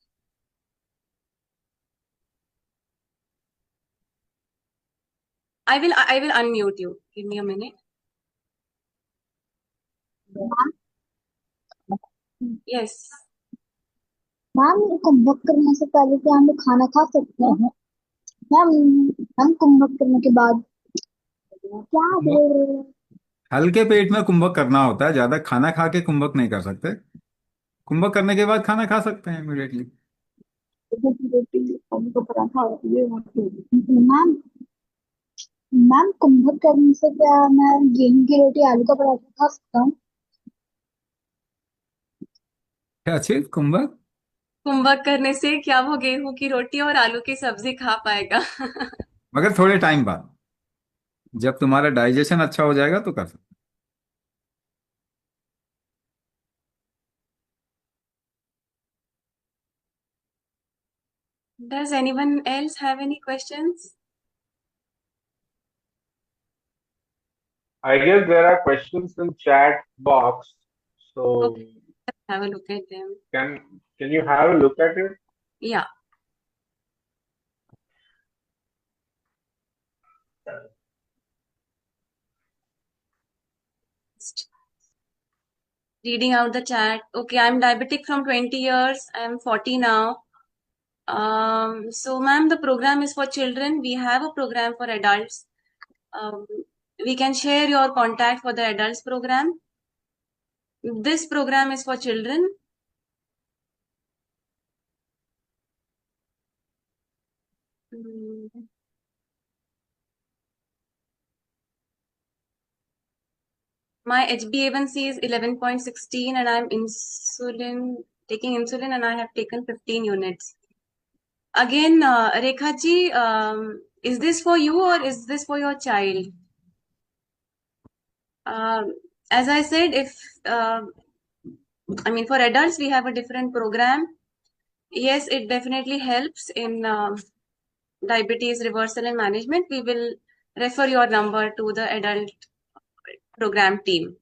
I will unmute you. Give me a minute. Yes. Ma'am kumbhak करने से पहले क्या हम लोग खाना खा सकते हैं? मैम हम कुंभक करने के बाद क्या बोल रहे हैं? हल्के पेट में कुंभक करना होता है, ज्यादा खाना खा के कुंभक नहीं कर सकते। कुंभक करने के बाद खाना खा सकते हैं इमीडिएटली। रोटी आलू का पराठा होती है मैम। मैम कुंभक करने से क्या मैं गेहूं की रोटी आलू का पराठा खा सकता हूँ? क्या चीज कुंभक? कुंभक करने से क्या वो गेहूं की रोटी और आलू की सब्जी खा पाएगा? मगर थोड़े टाइम बाद, जब तुम्हारा डाइजेशन अच्छा हो जाएगा तो कर सकते। Does anyone else have any questions? I guess there are questions in chat box. So Okay, let's have a look at them. can you have a look at it? Yeah. Reading out the chat. Okay, I'm diabetic from 20 years. I'm 40 now. So ma'am, the program is for children. We have a program for adults. We can share your contact for the adults program. This program is for children. My HbA1c is 11.16 and I'm taking insulin and I have taken 15 units. Again, Rekha ji, is this for you or is this for your child? As I said, for adults, we have a different program. Yes, it definitely helps in diabetes reversal and management. We will refer your number to the adult program team.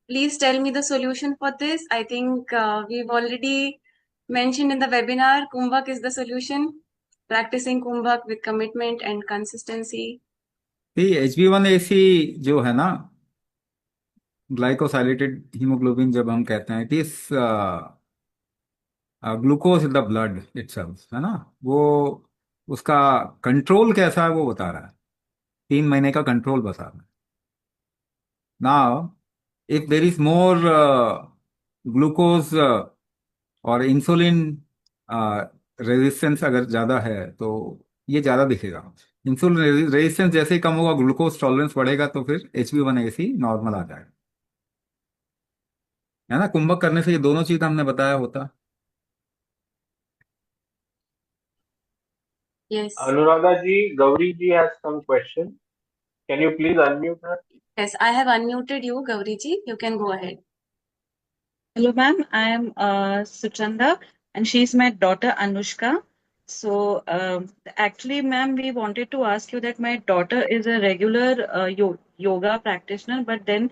Please tell me the solution for this. I think we've already mentioned in the webinar, Kumbhak is the solution. Practicing Kumbhak with commitment and consistency. HbA1c जो है ना, glycosylated haemoglobin जब हम कहते हैं, it is glucose in the blood itself, है ना। वो उसका कंट्रोल कैसा है वो बता रहा है, 3 महीने का कंट्रोल बता रहा है। Now if there is more glucose और इंसुलिन रेजिस्टेंस अगर ज्यादा है तो ये ज्यादा दिखेगा। इंसुलिन रेजिस्टेंस जैसे ही कम होगा, ग्लूकोज टॉलरेंस बढ़ेगा, तो फिर HbA1c नॉर्मल आ जाएगा, है ना। कुंभक करने से ये दोनों चीज हमने बताया होता। Yes. Anuradha ji, Gauri ji has some question. Can you please unmute her? Yes, I have unmuted you, Gauri ji. You can go ahead. Hello, ma'am. I am Suchanda, and she's my daughter Anushka. So, actually, ma'am, we wanted to ask you that my daughter is a regular yoga practitioner, but then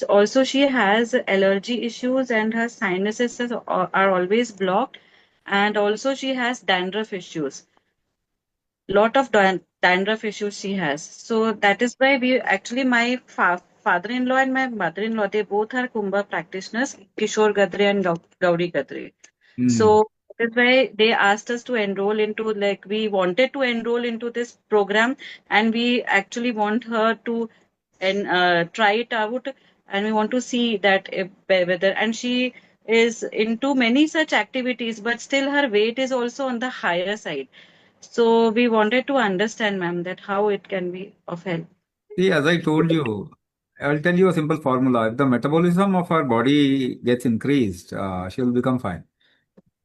also she has allergy issues, and her sinuses are always blocked, and also she has dandruff issues. Lot of dandruff issues she has. So that is why we actually, my father-in-law and my mother-in-law, they both are Kumbha practitioners, Kishore Gadre and Gauri Gadre. So that's why they asked us to enroll into, like, we wanted to enroll into this program, and we actually want her to try it out, and we want to see that if, whether, and she is into many such activities, but still her weight is also on the higher side. So we wanted to understand, ma'am, that how it can be of help. See, as I told you, I'll tell you a simple formula. If the metabolism of our body gets increased, she will become fine.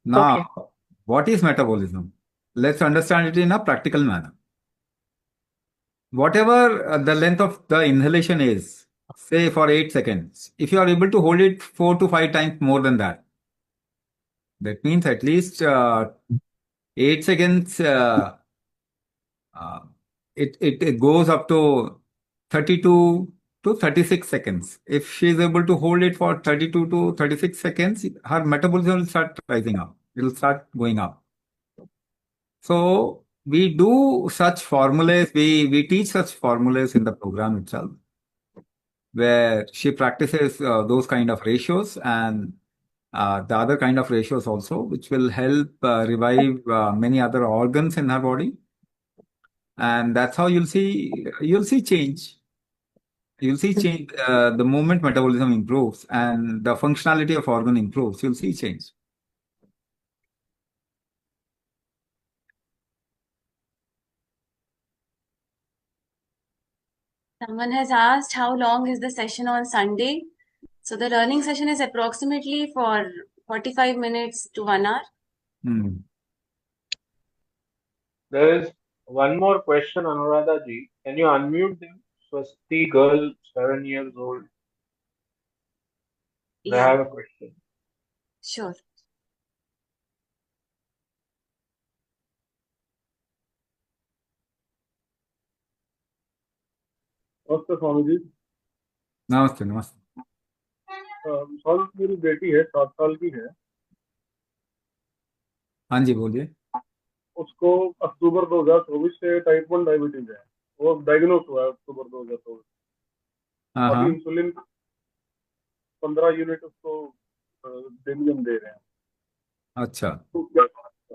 Now, Okay. what is metabolism? Let's understand it in a practical manner. Whatever the length of the inhalation is, say for 8 seconds, if you are able to hold it 4 to 5 times more than that, that means at least 8 seconds, uh, it goes up to 32 to 36 seconds. If she is able to hold it for 32 to 36 seconds, her metabolism will start rising up. It will start going up. So we do such formulas, we teach such formulas in the program itself, where she practices those kind of ratios and the other kind of ratios also, which will help revive many other organs in her body. And that's how you'll see change. You'll see change the moment metabolism improves and the functionality of organ improves. You'll see change. Someone has asked how long is the session on Sunday. So the learning session is approximately for 45 minutes to 1 hour. There is one more question, Anuradha ji. Can you unmute them? Swasti girl, 7 years old. They Yeah, have a question. sure. नमस्ते स्वामी जी। नमस्ते नमस्ते। स्वामी, मेरी बेटी है, 7 साल की है। हाँ जी बोलिए। उसको अक्टूबर 2024 से टाइप 1 डायबिटीज है। वो डायग्नोस हुआ है अक्टूबर 2024। हाँ अभी हाँ इंसुलिन 15 यूनिट उसको डेली हम दे रहे हैं। अच्छा। तो क्या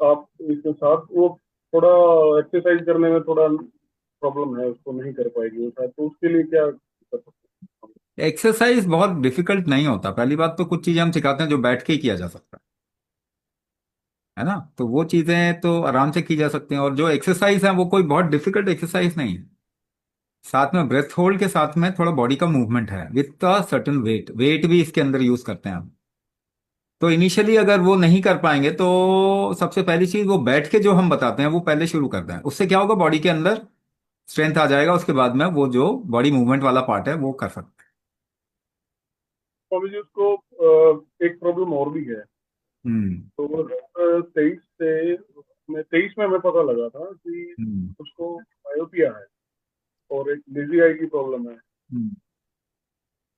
आप इसके साथ, वो थोड़ा एक्सरसाइज करने में थोड़ा प्रॉब्लम है, उसको नहीं कर पाएगी वो शायद, तो उसके लिए क्या कर सकते हैं? एक्सरसाइज बहुत डिफिकल्ट नहीं होता। पहली बात तो कुछ चीजें हम सिखाते हैं जो बैठ के ही किया जा सकता है ना। तो वो चीजें तो आराम से की जा सकती हैं, और जो एक्सरसाइज है वो कोई बहुत डिफिकल्ट एक्सरसाइज नहीं है। साथ में ब्रेथ होल्ड के साथ में थोड़ा बॉडी का मूवमेंट है with a certain weight. Weight भी इसके अंदर यूज करते हैं हम। तो इनिशियली अगर वो नहीं कर पाएंगे तो सबसे पहली चीज वो बैठ के जो हम बताते हैं वो पहले शुरू करते हैं। उससे क्या होगा, बॉडी के अंदर स्ट्रेंथ आ जाएगा। उसके बाद में वो जो बॉडी मूवमेंट वाला पार्ट है वो कर सकते स्वामी जी, उसको एक प्रॉब्लम और भी है। हैं। तो वो 23 से 23 में हमें पता लगा था कि उसको मायोपिया है और एक लेजी आई की प्रॉब्लम है,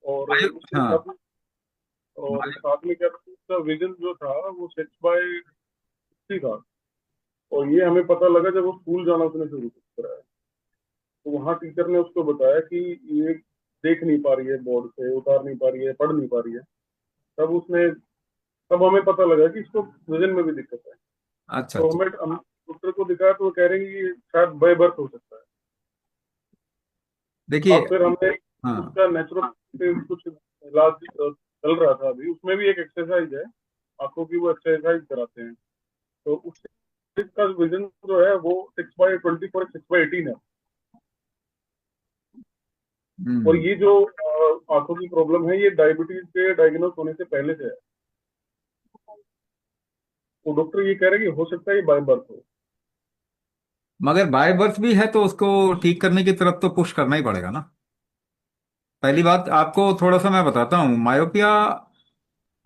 और उसके हाँ साथ और साथ में क्या था, उसका विजन जो था वो 6/3 था। और ये हमें पता लगा जब वो स्कूल जाना उसने शुरू करा है, तो वहाँ टीचर ने उसको बताया कि ये देख नहीं पा रही है, बोर्ड से उतार नहीं पा रही है, पढ़ नहीं पा रही है। तब हमें पता लगा कि इसको विजन में भी दिक्कत है। अच्छा तो अच्छा। हम डॉक्टर को दिखाया तो वो कह रहे हैं कि ये शायद बाय बर्थ हो सकता है। देखिए और फिर हमने हाँ उसका नेचुरल कुछ इलाज चल रहा था अभी, उसमें भी एक एक्सरसाइज है, आंखों की वो एक्सरसाइज कराते हैं, तो उससे का विजन जो है वो 6/24 6/18 है। और ये जो आंखों की प्रॉब्लम है, ये डायबिटीज के डायग्नोस होने से पहले से है। तो डॉक्टर ये कह रहे हैं कि हो सकता है ये बाय बर्थ हो। मगर बाय बर्थ भी है तो उसको ठीक करने की तरफ तो पुश करना ही पड़ेगा ना। पहली बात आपको थोड़ा सा मैं बताता हूँ, मायोपिया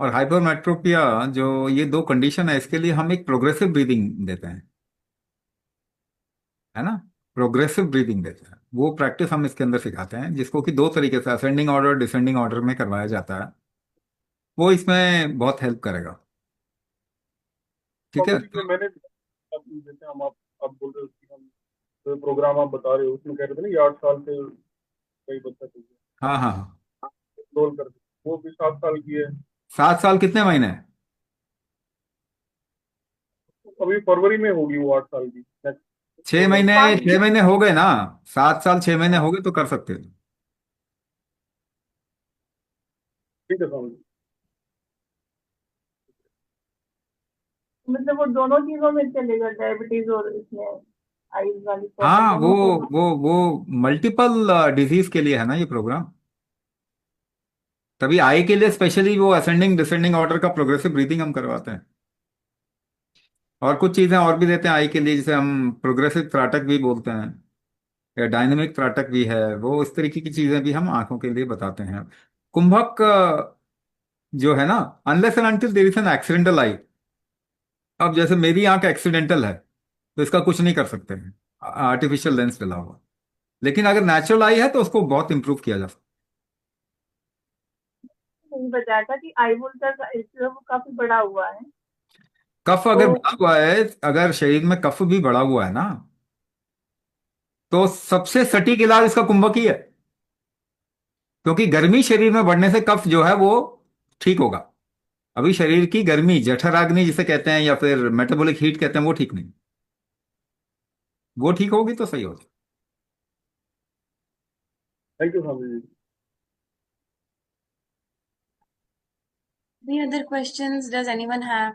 और हाइपरमेट्रोपिया जो ये दो कंडीशन है, इसके लिए हम एक प्रोग्रेसिव ब्रीदिंग देते हैं, है ना। प्रोग्रेसिव ब्रीदिंग देते हैं, वो प्रैक्टिस हम इसके अंदर सिखाते हैं, जिसको कि दो तरीके से असेंडिंग ऑर्डर डिसेंडिंग ऑर्डर में करवाया जाता है। वो इसमें बहुत हेल्प करेगा, ठीक है। स्वामी जी जो मैंने जैसे आप बोल रहे हो कि हम जो प्रोग्राम आप बता रहे हो उसमें कह रहे थे ना ये 8 साल से कई बच्चा चाहिए हाँ हाँ हाँ। रोल कर, वो भी 7 साल की है। 7 साल कितने महीने हैं? अभी फरवरी में होगी वो 8 साल की नेक्स्ट। छह तो महीने 6 महीने हो गए ना। 7 साल 6 महीने हो गए तो कर सकते हो। ठीक है स्वामी जी। मतलब वो दोनों चीजों में चलेगा, डायबिटीज और इसमें आईज वाली प्रॉब्लम हाँ दोनों को? वो मल्टीपल डिजीज के लिए है ना ये प्रोग्राम। तभी आई के लिए स्पेशली वो असेंडिंग डिसेंडिंग ऑर्डर का प्रोग्रेसिव ब्रीदिंग हम करवाते हैं। और कुछ चीजें और भी देते हैं आई के लिए, जिसे हम प्रोग्रेसिव त्राटक भी बोलते हैं, या डायनेमिक त्राटक भी है। वो इस तरीके की चीजें भी हम आंखों के लिए बताते हैं। कुंभक जो है ना, unless and until there is an accidental I. अब जैसे मेरी आंख एक्सीडेंटल है तो इसका कुछ नहीं कर सकते हैं, आर्टिफिशियल लेंस डला हुआ। लेकिन अगर नेचुरल आई है तो उसको बहुत इंप्रूव किया जा सकता नहीं बताया था कि आई वोल्टर का इससे वो काफी बड़ा हुआ है। है। कफ अगर तो बढ़ा हुआ है, अगर शरीर में कफ भी बढ़ा हुआ है ना, तो सबसे सटीक इलाज इसका कुंभक ही है। क्योंकि गर्मी शरीर में बढ़ने से कफ जो है वो ठीक होगा। अभी शरीर की गर्मी जठराग्नि जिसे कहते हैं, या फिर मेटाबॉलिक हीट कहते हैं, वो ठीक नहीं। वो ठीक होगी तो सही होगा। Thank you Swami ji. Any other questions does anyone have?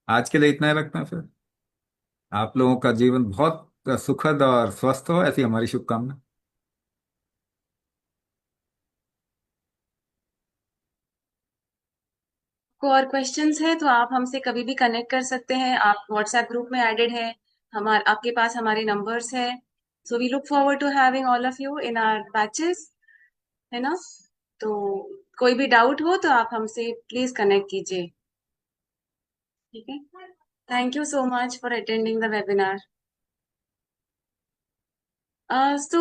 आज के लिए इतना ही रखते हैं फिर। आप लोगों का जीवन बहुत सुखद और स्वस्थ हो, ऐसी हमारी शुभकामना। को और क्वेश्चंस है तो आप हमसे कभी भी कनेक्ट कर सकते हैं। आप व्हाट्सएप ग्रुप में एडेड हैं, आपके पास हमारे नंबर्स है। So we look forward to having all of you in our batches, है ना। तो कोई भी डाउट हो तो आप हमसे प्लीज कनेक्ट कीजिए, ठीक है। Thank you so much for attending the webinar. So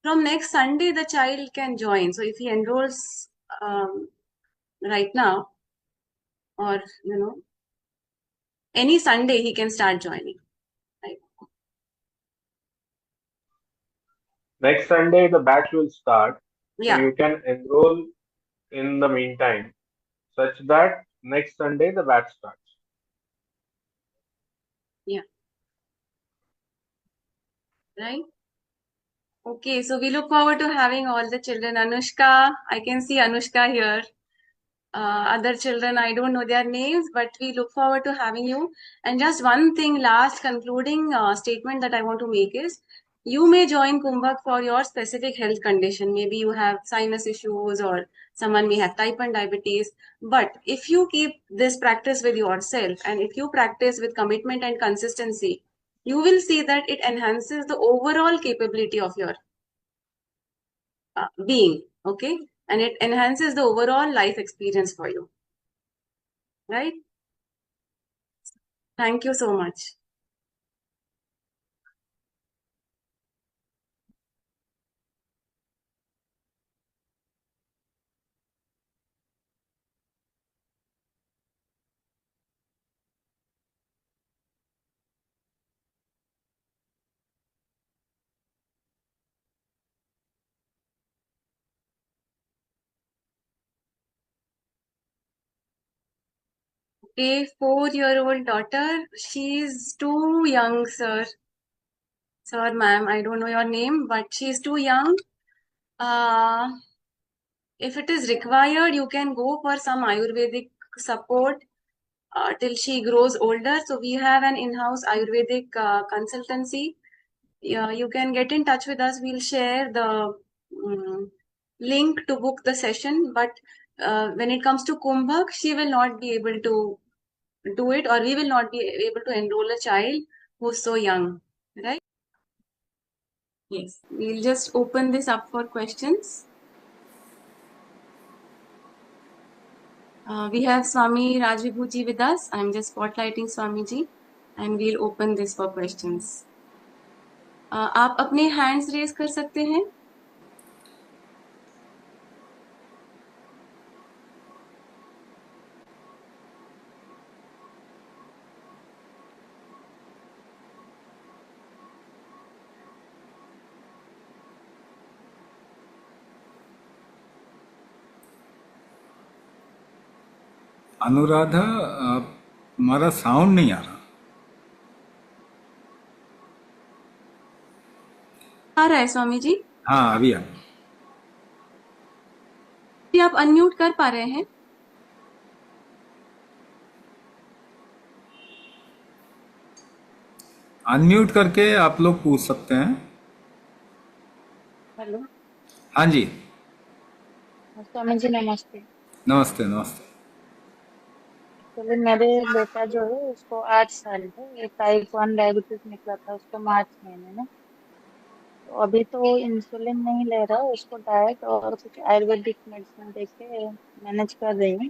from next Sunday the child can join. So if he enrolls right now, or any Sunday he can start joining, right? Next Sunday, the batch will start. So Yeah. you can enroll in the meantime, such that next Sunday the batch starts. Yeah. Right? Okay, so we look forward to having all the children. Anushka, I can see Anushka here. Other children, I don't know their names, but we look forward to having you. And just one thing, last concluding statement that I want to make is, you may join Kumbhak for your specific health condition. Maybe you have sinus issues, or someone may have type 1 diabetes. But if you keep this practice with yourself, and if you practice with commitment and consistency, you will see that it enhances the overall capability of your being. Okay, and it enhances the overall life experience for you, right? Thank you so much. A 4-year-old daughter, she's too young, sir. Sir, ma'am, I don't know your name, but she's too young. If it is required, you can go for some Ayurvedic support till she grows older. So we have an in-house Ayurvedic consultancy. You can get in touch with us. We'll share the link to book the session. But when it comes to Kumbhak, she will not be able to do it, or we will not be able to enroll a child who's so young, right? Yes. We'll just open this up for questions. We have Swami Rajvibhuji with us. I'm just spotlighting Swamiji, and we'll open this for questions. आप अपने hands raise कर सकते हैं? अनुराधा, हमारा sound नहीं आ रहा। आ रहा है स्वामी जी? हाँ, अभी आ रहा। जी, आप अनम्यूट कर पा रहे हैं? अनम्यूट करके आप लोग पूछ सकते हैं। हेलो, हाँ जी, स्वामी जी नमस्ते। नमस्ते नमस्ते। एक्चुअली मेरे बेटा जो है उसको 8 साल है, ये टाइप 1 डायबिटीज निकला था उसको मार्च महीने में। तो अभी तो इंसुलिन नहीं ले रहा, उसको डाइट और कुछ आयुर्वेदिक मेडिसिन देके मैनेज कर रही हूँ।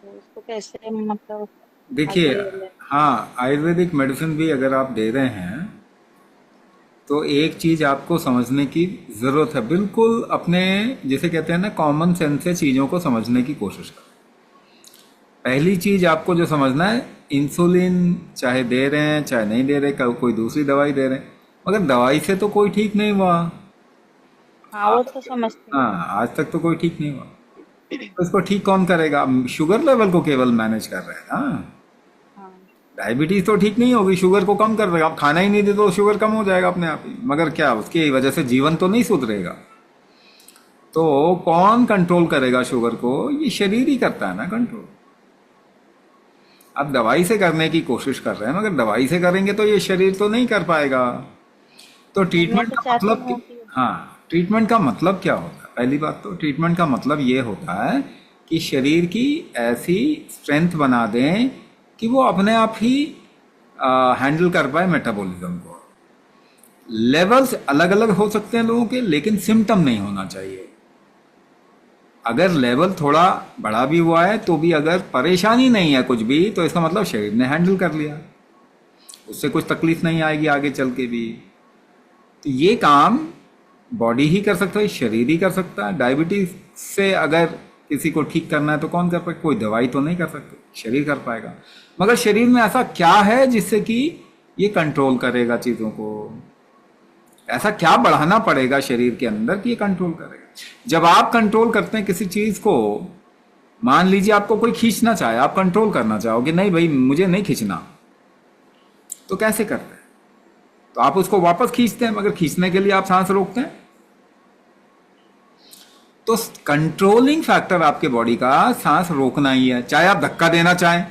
तो उसको कैसे मतलब देखिए, आगे ले? हाँ, आयुर्वेदिक मेडिसिन भी अगर आप दे रहे हैं तो एक चीज आपको समझने की जरूरत है। बिल्कुल अपने, जैसे कहते हैं ना, कॉमन सेंस से चीजों को समझने की कोशिश करें। पहली चीज आपको जो समझना है, इंसुलिन चाहे दे रहे हैं चाहे नहीं दे रहे, कोई दूसरी दवाई दे रहे हैं, मगर दवाई से तो कोई ठीक नहीं हुआ। हाँ, वो तो समझते हैं। हाँ, आज तक तो कोई ठीक नहीं हुआ, तो इसको ठीक कौन करेगा? शुगर लेवल को केवल मैनेज कर रहे हैं ना। हाँ, डायबिटीज तो ठीक नहीं होगी, शुगर को कम कर देगा। आप खाना ही नहीं दे तो शुगर कम हो जाएगा अपने आप ही, मगर क्या उसकी वजह से जीवन तो नहीं सुधरेगा। तो कौन कंट्रोल करेगा शुगर को? ये शरीर ही करता है ना कंट्रोल। आप दवाई से करने की कोशिश कर रहे हैं, मगर दवाई से करेंगे तो ये शरीर तो नहीं कर पाएगा। तो ट्रीटमेंट तो का चाहती मतलब हूँ कि हाँ, ट्रीटमेंट का मतलब क्या होता है? पहली बात तो ट्रीटमेंट का मतलब ये होता है कि शरीर की ऐसी स्ट्रेंथ बना दें कि वो अपने आप ही हैंडल कर पाए मेटाबॉलिज्म को। लेवल्स अलग अलग हो सकते हैं लोगों के, लेकिन सिम्टम नहीं होना चाहिए। अगर लेवल थोड़ा बड़ा भी हुआ है तो भी अगर परेशानी नहीं है कुछ भी, तो इसका मतलब शरीर ने हैंडल कर लिया, उससे कुछ तकलीफ नहीं आएगी आगे चल के भी। तो ये काम बॉडी ही कर सकता है, शरीर ही कर सकता है। डायबिटीज से अगर किसी को ठीक करना है तो कौन कर पाएगा? कोई दवाई तो नहीं कर सकती, शरीर कर पाएगा। मगर शरीर में ऐसा क्या है जिससे कि ये कंट्रोल करेगा चीजों को? ऐसा क्या बढ़ाना पड़ेगा शरीर के अंदर कि ये कंट्रोल करेगा? जब आप कंट्रोल करते हैं किसी चीज को, मान लीजिए आपको कोई खींचना चाहे, आप कंट्रोल करना चाहोगे, नहीं भाई मुझे नहीं खींचना, तो कैसे करते हैं? तो आप उसको वापस खींचते हैं, मगर खींचने के लिए आप सांस रोकते हैं। तो कंट्रोलिंग फैक्टर आपके बॉडी का सांस रोकना ही है। चाहे आप धक्का देना चाहें,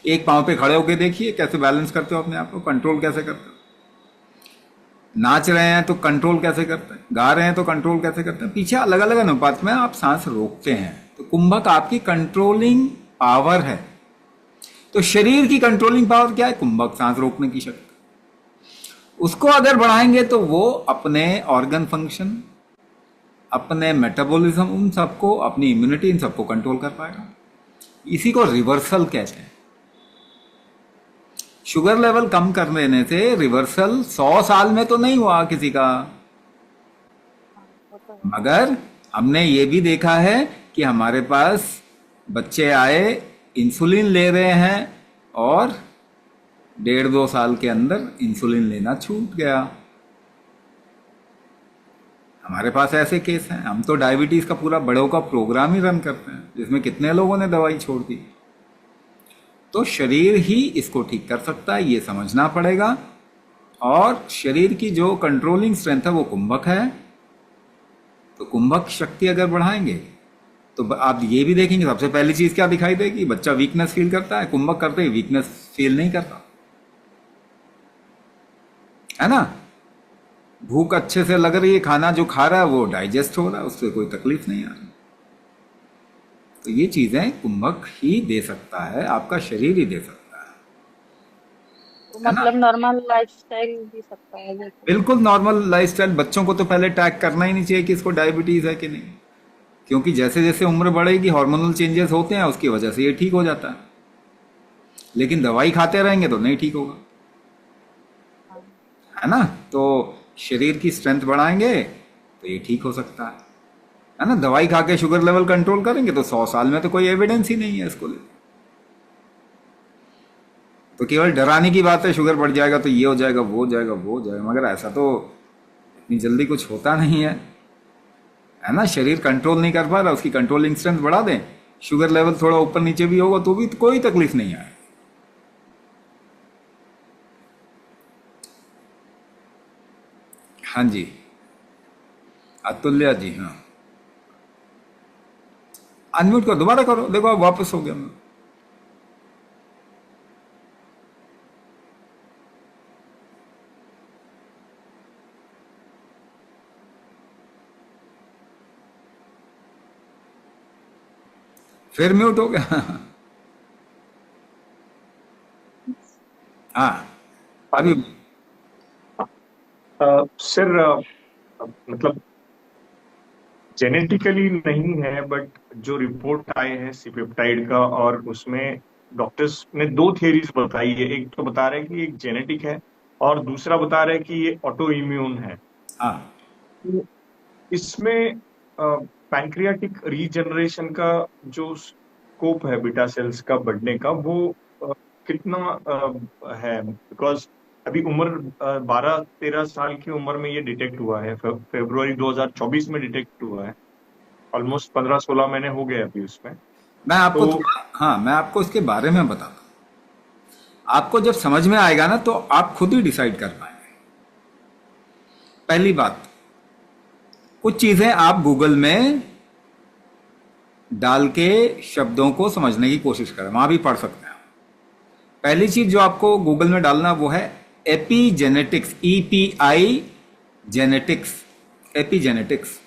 एक पांव पे खड़े होके देखिए कैसे बैलेंस करते हो अपने आप को, कंट्रोल कैसे करते हो। नाच रहे हैं तो कंट्रोल कैसे करते हैं, गा रहे हैं तो कंट्रोल कैसे करते हैं। पीछे अलग अलग अनुपात में आप सांस रोकते हैं। तो कुंभक आपकी कंट्रोलिंग पावर है। तो शरीर की कंट्रोलिंग पावर क्या है? कुंभक, सांस रोकने की शक्ति। उसको अगर बढ़ाएंगे तो वो अपने ऑर्गन फंक्शन, अपने मेटाबॉलिज्म, उन सबको, अपनी इम्यूनिटी, इन सबको कंट्रोल कर पाएगा। इसी को रिवर्सल कहते हैं। शुगर लेवल कम कर देने से रिवर्सल 100 साल में तो नहीं हुआ किसी का, वो तो है। मगर हमने ये भी देखा है कि हमारे पास बच्चे आए, इंसुलिन ले रहे हैं और 1.5-2 साल के अंदर इंसुलिन लेना छूट गया। हमारे पास ऐसे केस हैं। हम तो डायबिटीज का पूरा बड़ों का प्रोग्राम ही रन करते हैं, जिसमें कितने लोगों ने दवाई छोड़ दी। तो शरीर ही इसको ठीक कर सकता है, ये समझना पड़ेगा। और शरीर की जो कंट्रोलिंग स्ट्रेंथ है वो कुंभक है। तो कुंभक शक्ति अगर बढ़ाएंगे तो आप ये भी देखेंगे, सबसे पहली चीज क्या दिखाई देगी, बच्चा वीकनेस फील करता है। कुंभक करते ही वीकनेस फील नहीं करता, है ना। भूख अच्छे से लग रही है, खाना जो खा रहा है वो डाइजेस्ट हो रहा है, उससे कोई तकलीफ नहीं आ रही। तो ये चीजें कुंभक ही दे सकता है, आपका शरीर ही दे सकता है। तो है ना? मतलब नॉर्मल लाइफस्टाइल भी सकता है ये तो। बिल्कुल नॉर्मल लाइफस्टाइल। बच्चों को तो पहले टैग करना ही नहीं चाहिए कि इसको डायबिटीज है कि नहीं, क्योंकि जैसे जैसे उम्र बढ़ेगी हार्मोनल चेंजेस होते हैं, उसकी वजह से ये ठीक हो जाता है। लेकिन दवाई खाते रहेंगे तो नहीं ठीक होगा, है ना। तो शरीर की स्ट्रेंथ बढ़ाएंगे तो ये ठीक हो सकता है ना। दवाई खा के शुगर लेवल कंट्रोल करेंगे तो 100 साल में तो कोई एविडेंस ही नहीं है इसको ले। तो केवल डराने की बात है, शुगर बढ़ जाएगा तो ये हो जाएगा, वो हो जाएगा, वो हो जाएगा, मगर ऐसा तो इतनी जल्दी कुछ होता नहीं है, है ना। शरीर कंट्रोल नहीं कर पा रहा, उसकी कंट्रोलिंग स्ट्रेंथ बढ़ा दें, शुगर लेवल थोड़ा ऊपर नीचे भी होगा तो भी कोई तकलीफ नहीं आए। हाँ जी, अतुल्या जी, हाँ अनम्यूट करो, दोबारा करो, देखो अब वापस हो गया। मैं फिर म्यूट हो गया। हाँ अभी सर मतलब जेनेटिकली नहीं है, बट जो रिपोर्ट आए हैं C-पेप्टाइड का, और उसमें डॉक्टर्स ने 2 थियरीज बताई है। एक तो बता रहे हैं कि एक जेनेटिक है और दूसरा बता रहे हैं कि ये ऑटो इम्यून है। हाँ तो इसमें पैंक्रियाटिक रीजनरेशन का जो स्कोप है बीटा सेल्स का बढ़ने का, वो कितना है? बिकॉज अभी उम्र 12-13 साल की उम्र में ये डिटेक्ट हुआ है, फरवरी 2024 में डिटेक्ट हुआ है। ऑलमोस्ट 15-16 महीने हो गए अभी उसमें। मैं आपको तो हाँ मैं आपको इसके बारे में बताता हूँ। आपको जब समझ में आएगा ना तो आप खुद ही डिसाइड कर पाएंगे। पहली बात, कुछ चीजें आप गूगल में डाल के शब्दों को समझने की कोशिश करें, वहां भी पढ़ सकते हैं। पहली चीज जो आपको गूगल में डालना वो है epigenetics, EPI genetics, epigenetics.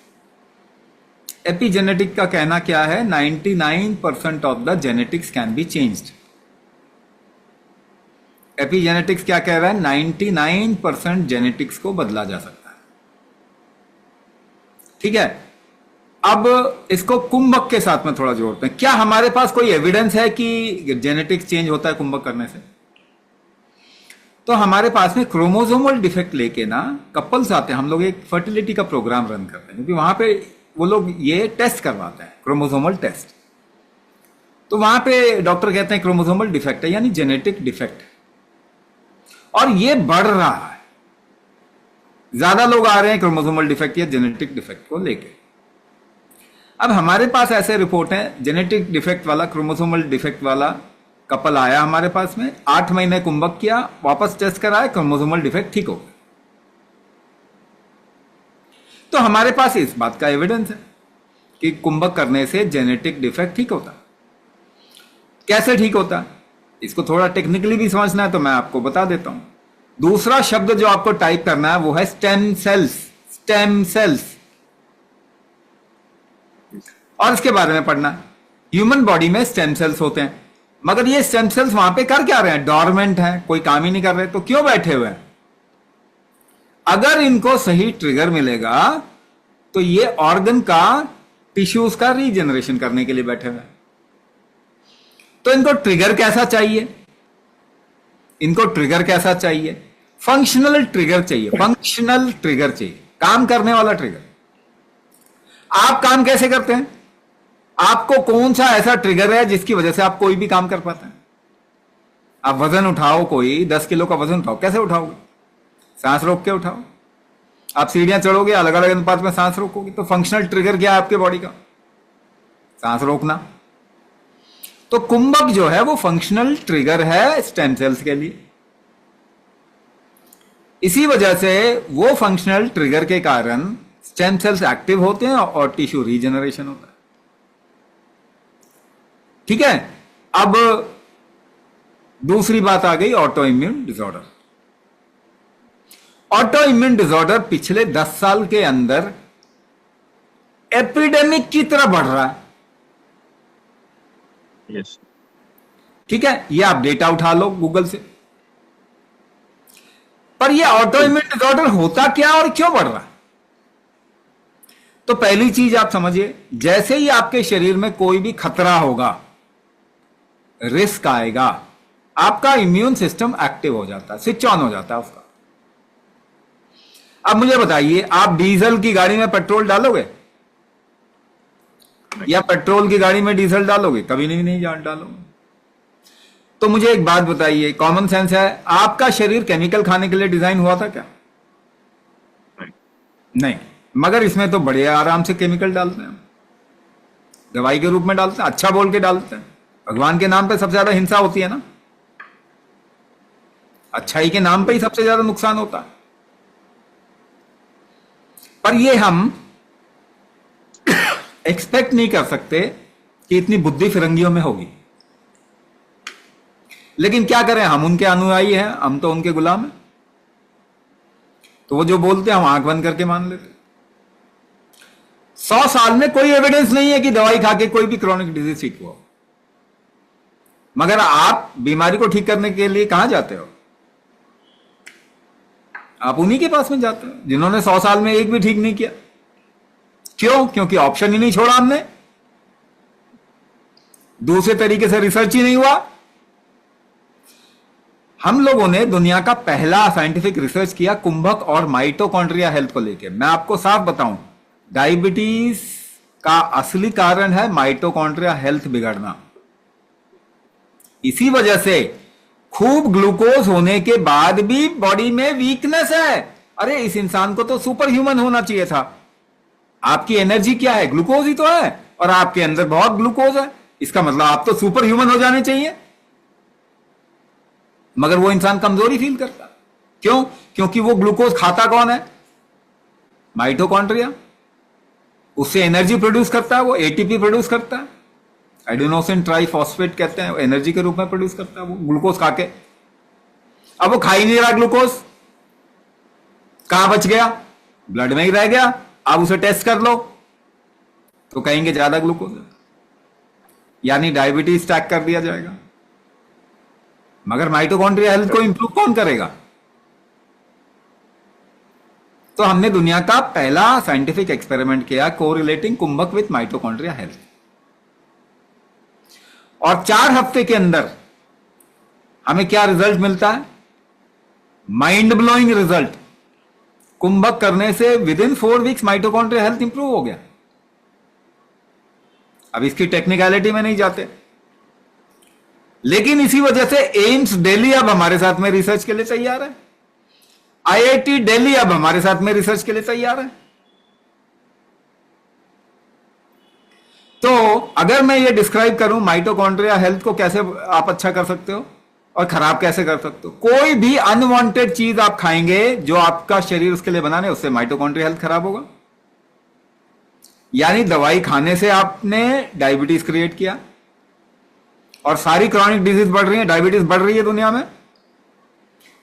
Epigenetic का कहना क्या है, 99% of the genetics can be changed. Epigenetics क्या कह रहा है, 99% जेनेटिक्स को बदला जा सकता है। ठीक है, अब इसको कुंभक के साथ में थोड़ा जोड़ते हैं। क्या हमारे पास कोई एविडेंस है कि जेनेटिक्स चेंज होता है कुंभक करने से? तो हमारे पास में क्रोमोसोमल डिफेक्ट लेके ना कपल्स आते हैं, हम लोग एक फर्टिलिटी का प्रोग्राम रन करते हैं, क्योंकि वहां पे वो लोग ये टेस्ट करवाते हैं, क्रोमोसोमल टेस्ट। तो वहां पे डॉक्टर कहते हैं क्रोमोसोमल डिफेक्ट है, यानी जेनेटिक डिफेक्ट, और ये बढ़ रहा है। ज्यादा लोग आ रहे हैं क्रोमोसोमल डिफेक्ट या जेनेटिक डिफेक्ट को लेके। अब हमारे पास ऐसे रिपोर्ट है, जेनेटिक डिफेक्ट वाला, क्रोमोसोमल डिफेक्ट वाला कपल आया हमारे पास में, 8 महीने कुंभक किया, वापस टेस्ट कराया, क्रोमोसोमल डिफेक्ट ठीक हो गया। तो हमारे पास इस बात का एविडेंस है कि कुंभक करने से जेनेटिक डिफेक्ट ठीक होता। कैसे ठीक होता, इसको थोड़ा टेक्निकली भी समझना है तो मैं आपको बता देता हूं। दूसरा शब्द जो आपको टाइप करना है वो है स्टेम सेल्स, स्टेम सेल्स, और इसके बारे में पढ़ना। ह्यूमन बॉडी में स्टेम सेल्स होते हैं, मगर ये स्टेम सेल्स वहां पे कर क्या रहे हैं, डॉर्मेंट हैं, कोई काम ही नहीं कर रहे। तो क्यों बैठे हुए हैं? अगर इनको सही ट्रिगर मिलेगा तो ये ऑर्गन का, टिश्यूज का रीजनरेशन करने के लिए बैठे हुए हैं। तो इनको ट्रिगर कैसा चाहिए? इनको ट्रिगर कैसा चाहिए? फंक्शनल ट्रिगर चाहिए। फंक्शनल ट्रिगर चाहिए, काम करने वाला ट्रिगर। आप काम कैसे करते हैं? आपको कौन सा ऐसा ट्रिगर है जिसकी वजह से आप कोई भी काम कर पाते हैं? आप वजन उठाओ, कोई 10 किलो का वजन उठाओ, कैसे उठाओगे? सांस रोक के उठाओ। आप सीढ़ियां चढ़ोगे, अलग अलग अनुपात में सांस रोकोगे। तो फंक्शनल ट्रिगर क्या है आपके बॉडी का? सांस रोकना। तो कुंभक जो है वो फंक्शनल ट्रिगर है स्टेम सेल्स के लिए। इसी वजह से वो फंक्शनल ट्रिगर के कारण स्टेम सेल्स एक्टिव होते हैं और टिश्यू रीजनरेशन होता है। ठीक है, अब दूसरी बात आ गई, auto immune disorder. Auto immune disorder पिछले 10 साल के अंदर एपिडेमिक की तरह बढ़ रहा है। यस, ठीक है, ये आप डेटा उठा लो गूगल से। पर ये ऑटो इम्यून डिसऑर्डर होता क्या और क्यों बढ़ रहा है? तो पहली चीज आप समझिए, जैसे ही आपके शरीर में कोई भी खतरा होगा, रिस्क आएगा, आपका इम्यून सिस्टम एक्टिव हो जाता है, स्विच ऑन हो जाता है उसका। अब मुझे बताइए, आप डीजल की गाड़ी में पेट्रोल डालोगे या पेट्रोल की गाड़ी में डीजल डालोगे? कभी नहीं डालोगे। तो मुझे एक बात बताइए, कॉमन सेंस है, आपका शरीर केमिकल खाने के लिए डिजाइन हुआ था क्या? नहीं, मगर इसमें तो बड़े आराम से केमिकल डालते हैं, दवाई के रूप में डालते हैं, अच्छा बोल के डालते हैं। भगवान के नाम पे सबसे ज्यादा हिंसा होती है ना, अच्छाई के नाम पे ही सबसे ज्यादा नुकसान होता है। पर ये हम एक्सपेक्ट नहीं कर सकते कि इतनी बुद्धि फिरंगियों में होगी। लेकिन क्या करें, हम उनके अनुयायी हैं, हम तो उनके गुलाम हैं। तो वो जो बोलते हैं हम आंख बंद करके मान लेते। 100 साल में कोई एविडेंस नहीं है कि दवाई खा के कोई भी क्रॉनिक डिजीज ठीक हुआ। मगर आप बीमारी को ठीक करने के लिए कहां जाते हो? आप उन्हीं के पास में जाते हो जिन्होंने 100 साल में एक भी ठीक नहीं किया। क्यों? क्योंकि ऑप्शन ही नहीं छोड़ा हमने, दूसरे तरीके से रिसर्च ही नहीं हुआ। हम लोगों ने दुनिया का पहला साइंटिफिक रिसर्च किया कुंभक और माइटोकॉन्ड्रिया हेल्थ को लेकर। मैं आपको साफ बताऊं, डायबिटीज का असली कारण है माइटोकॉन्ड्रिया हेल्थ बिगड़ना। इसी वजह से खूब ग्लूकोज होने के बाद भी बॉडी में वीकनेस है। अरे इस इंसान को तो सुपर ह्यूमन होना चाहिए था। आपकी एनर्जी क्या है? ग्लूकोज ही तो है, और आपके अंदर बहुत ग्लूकोज है। इसका मतलब आप तो सुपर ह्यूमन हो जाने चाहिए। मगर वो इंसान कमजोरी फील करता। क्यों? क्योंकि वो ग्लूकोज खाता कौन है? माइटोकॉन्ड्रिया। उससे एनर्जी प्रोड्यूस करता है, वो एटीपी प्रोड्यूस करता है, एडेनोसिन ट्राइफॉस्फेट कहते हैं, एनर्जी के रूप में प्रोड्यूस करता है वो ग्लूकोज खा के। अब वो खा ही नहीं रहा ग्लूकोज, कहां बच गया? ब्लड में ही रह गया। अब उसे टेस्ट कर लो तो कहेंगे ज्यादा ग्लूकोज है, यानी डायबिटीज टैग कर दिया जाएगा। मगर माइटोकॉन्ड्रिया हेल्थ को इंप्रूव कौन करेगा? तो हमने दुनिया का पहला साइंटिफिक एक्सपेरिमेंट किया कोरिलेटिंग कुंभक विथ माइटोकॉन्ड्रिया हेल्थ, और 4 हफ्ते के अंदर हमें क्या रिजल्ट मिलता है? Mind blowing result. कुंभक करने से with in 4 weeks mitochondria health improve हो गया। अब इसकी टेक्निकलिटी में नहीं जाते, लेकिन इसी वजह से एम्स दिल्ली अब हमारे साथ में रिसर्च के लिए तैयार है, आईआईटी दिल्ली अब हमारे साथ में रिसर्च के लिए तैयार है। तो अगर मैं ये डिस्क्राइब करूं माइटोकॉन्ड्रिया हेल्थ को कैसे आप अच्छा कर सकते हो और खराब कैसे कर सकते हो, कोई भी अनवांटेड चीज आप खाएंगे जो आपका शरीर उसके लिए बनाने, उससे माइटोकॉन्ड्रिया हेल्थ खराब होगा। यानी दवाई खाने से आपने डायबिटीज क्रिएट किया, और सारी क्रॉनिक डिजीज बढ़ रही है, डायबिटीज बढ़ रही है दुनिया में।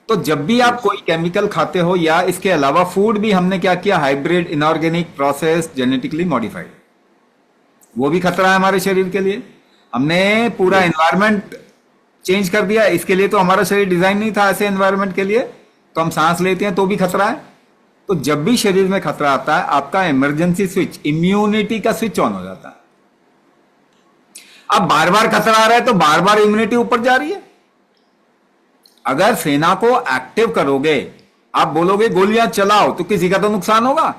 तो जब भी आप कोई केमिकल खाते हो, या इसके अलावा फूड भी हमने क्या किया, hybrid, inorganic, process, genetically modified, वो भी खतरा है हमारे शरीर के लिए। हमने पूरा एनवायरनमेंट चेंज कर दिया। इसके लिए तो हमारा शरीर डिजाइन नहीं था ऐसे एनवायरनमेंट के लिए, तो हम सांस लेते हैं तो भी खतरा है। तो जब भी शरीर में खतरा आता है, आपका इमरजेंसी स्विच, इम्यूनिटी का स्विच ऑन हो जाता है। अब बार बार खतरा आ रहा है तो बार बार इम्यूनिटी ऊपर जा रही है। अगर सेना को एक्टिव करोगे, आप बोलोगे गोलियां चलाओ, तो किसी का तो नुकसान होगा।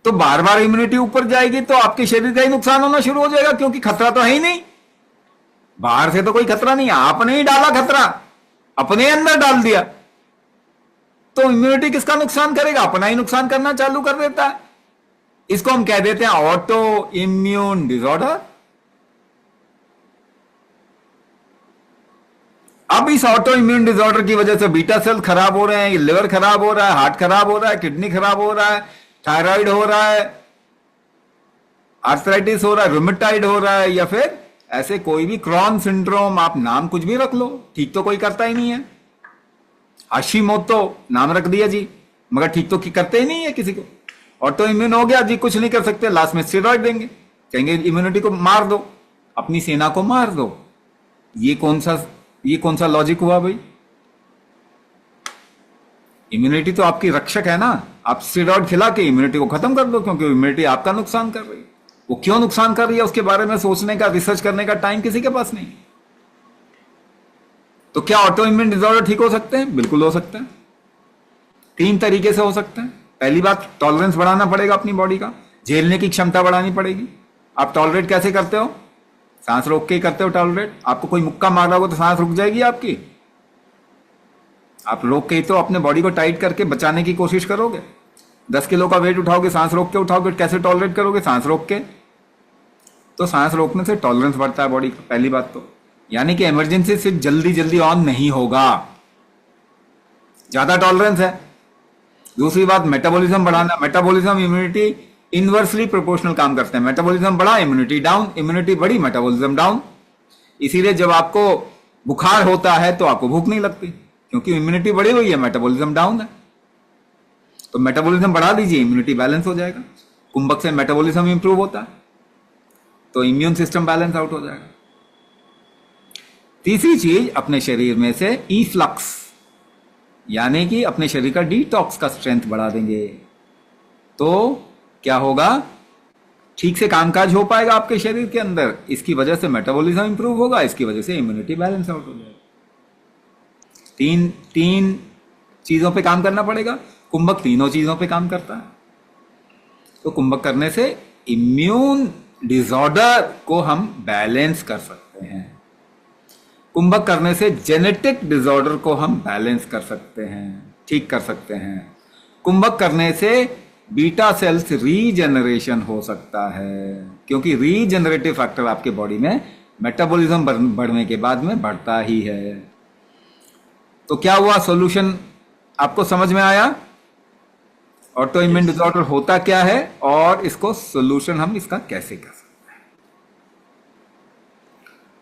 तो बार बार इम्यूनिटी ऊपर जाएगी तो आपके शरीर का ही नुकसान होना शुरू हो जाएगा, क्योंकि खतरा तो है ही नहीं। बाहर से तो कोई खतरा नहीं है, आपने ही डाला खतरा, अपने अंदर डाल दिया, तो इम्यूनिटी किसका नुकसान करेगा? अपना ही नुकसान करना चालू कर देता है। इसको हम कह देते हैं ऑटो इम्यून डिसऑर्डर। अब इस ऑटो इम्यून डिसऑर्डर की वजह से बीटा सेल खराब हो रहे हैं, लिवर खराब हो रहा है, हार्ट खराब हो रहा है, किडनी खराब हो रहा है, थायराइड हो रहा है, आर्थराइटिस हो रहा है, रूमेटाइड हो रहा है, या फिर ऐसे कोई भी क्रॉन सिंड्रोम, आप नाम कुछ भी रख लो, ठीक तो कोई करता ही नहीं है। हाशिमोतो नाम रख दिया जी, मगर ठीक तो करते ही नहीं है किसी को। ऑटो इम्यून हो गया जी, कुछ नहीं कर सकते, लास्ट में स्टेरॉइड देंगे, कहेंगे इम्यूनिटी को मार दो, अपनी सेना को मार दो। ये कौन सा लॉजिक हुआ भाई? इम्यूनिटी तो आपकी रक्षक है ना, आप स्टेरॉइड खिला के इम्यूनिटी को खत्म कर दो, क्योंकि इम्यूनिटी आपका नुकसान कर रही है। वो क्यों नुकसान कर रही है उसके बारे में सोचने का, रिसर्च करने का टाइम किसी के पास नहीं। तो क्या ऑटो इम्यून डिसऑर्डर ठीक हो सकते हैं? बिल्कुल हो सकते हैं। 3 तरीके से हो सकते हैं। पहली बात, टॉलरेंस बढ़ाना पड़ेगा, अपनी बॉडी का झेलने की क्षमता बढ़ानी पड़ेगी। आप टॉलरेट कैसे करते हो? सांस रोक के ही करते हो टॉलरेट। आपको कोई मुक्का मार रहा होगा तो सांस रुक जाएगी आपकी? आप रोक के ही तो अपने बॉडी को टाइट करके बचाने की कोशिश करोगे। 10 किलो का वेट उठाओगे, सांस रोक के उठाओगे, कैसे टॉलरेट करोगे? सांस रोक के। तो सांस रोकने से टॉलरेंस बढ़ता है बॉडी का, पहली बात तो। यानी कि इमरजेंसी से जल्दी जल्दी ऑन नहीं होगा, ज्यादा टॉलरेंस है। दूसरी बात, मेटाबॉलिज्म बढ़ाना। मेटाबॉलिज्म इम्यूनिटी इनवर्सली प्रोपोर्शनल काम करते हैं। मेटाबॉलिज्म बढ़ा, इम्यूनिटी डाउन, इम्यूनिटी बढ़ी, मेटाबॉलिज्म डाउन। इसीलिए जब आपको बुखार होता है तो आपको भूख नहीं लगती, क्योंकि इम्यूनिटी बढ़ी हुई है, मेटाबॉलिज्म डाउन है। तो मेटाबॉलिज्म बढ़ा दीजिए, इम्यूनिटी बैलेंस हो जाएगा। कुंभक से मेटाबॉलिज्म इंप्रूव होता है तो इम्यून सिस्टम बैलेंस आउट हो जाएगा। तीसरी चीज, अपने शरीर में से ईफ्लक्स, यानी कि अपने शरीर का डिटॉक्स का स्ट्रेंथ बढ़ा देंगे तो क्या होगा? ठीक से कामकाज हो पाएगा आपके शरीर के अंदर। इसकी वजह से मेटाबॉलिज्म इंप्रूव होगा, इसकी वजह से इम्यूनिटी बैलेंस आउट हो जाएगा। तीन चीजों पे काम करना पड़ेगा। कुंभक तीनों चीजों पे काम करता है। तो कुंभक करने से इम्यून डिसऑर्डर को हम बैलेंस कर सकते हैं। कुंभक करने से जेनेटिक डिसऑर्डर को हम बैलेंस कर सकते हैं, ठीक कर सकते हैं। कुंभक करने से बीटा सेल्स रीजेनरेशन हो सकता है, क्योंकि रीजेनरेटिव फैक्टर आपके बॉडी में मेटाबॉलिज्म बढ़ने के बाद में बढ़ता ही है। तो क्या हुआ? सॉल्यूशन आपको समझ में आया? ऑटो इम्यून डिसऑर्डर होता क्या है और इसको सॉल्यूशन हम इसका कैसे कर सकते हैं।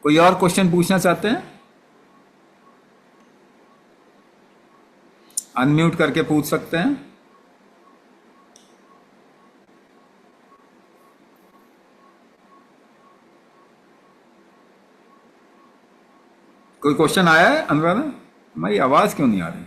कोई और क्वेश्चन पूछना चाहते हैं? अनम्यूट करके पूछ सकते हैं। कोई क्वेश्चन आया है अनुराधा? हमारी आवाज क्यों नहीं आ रही?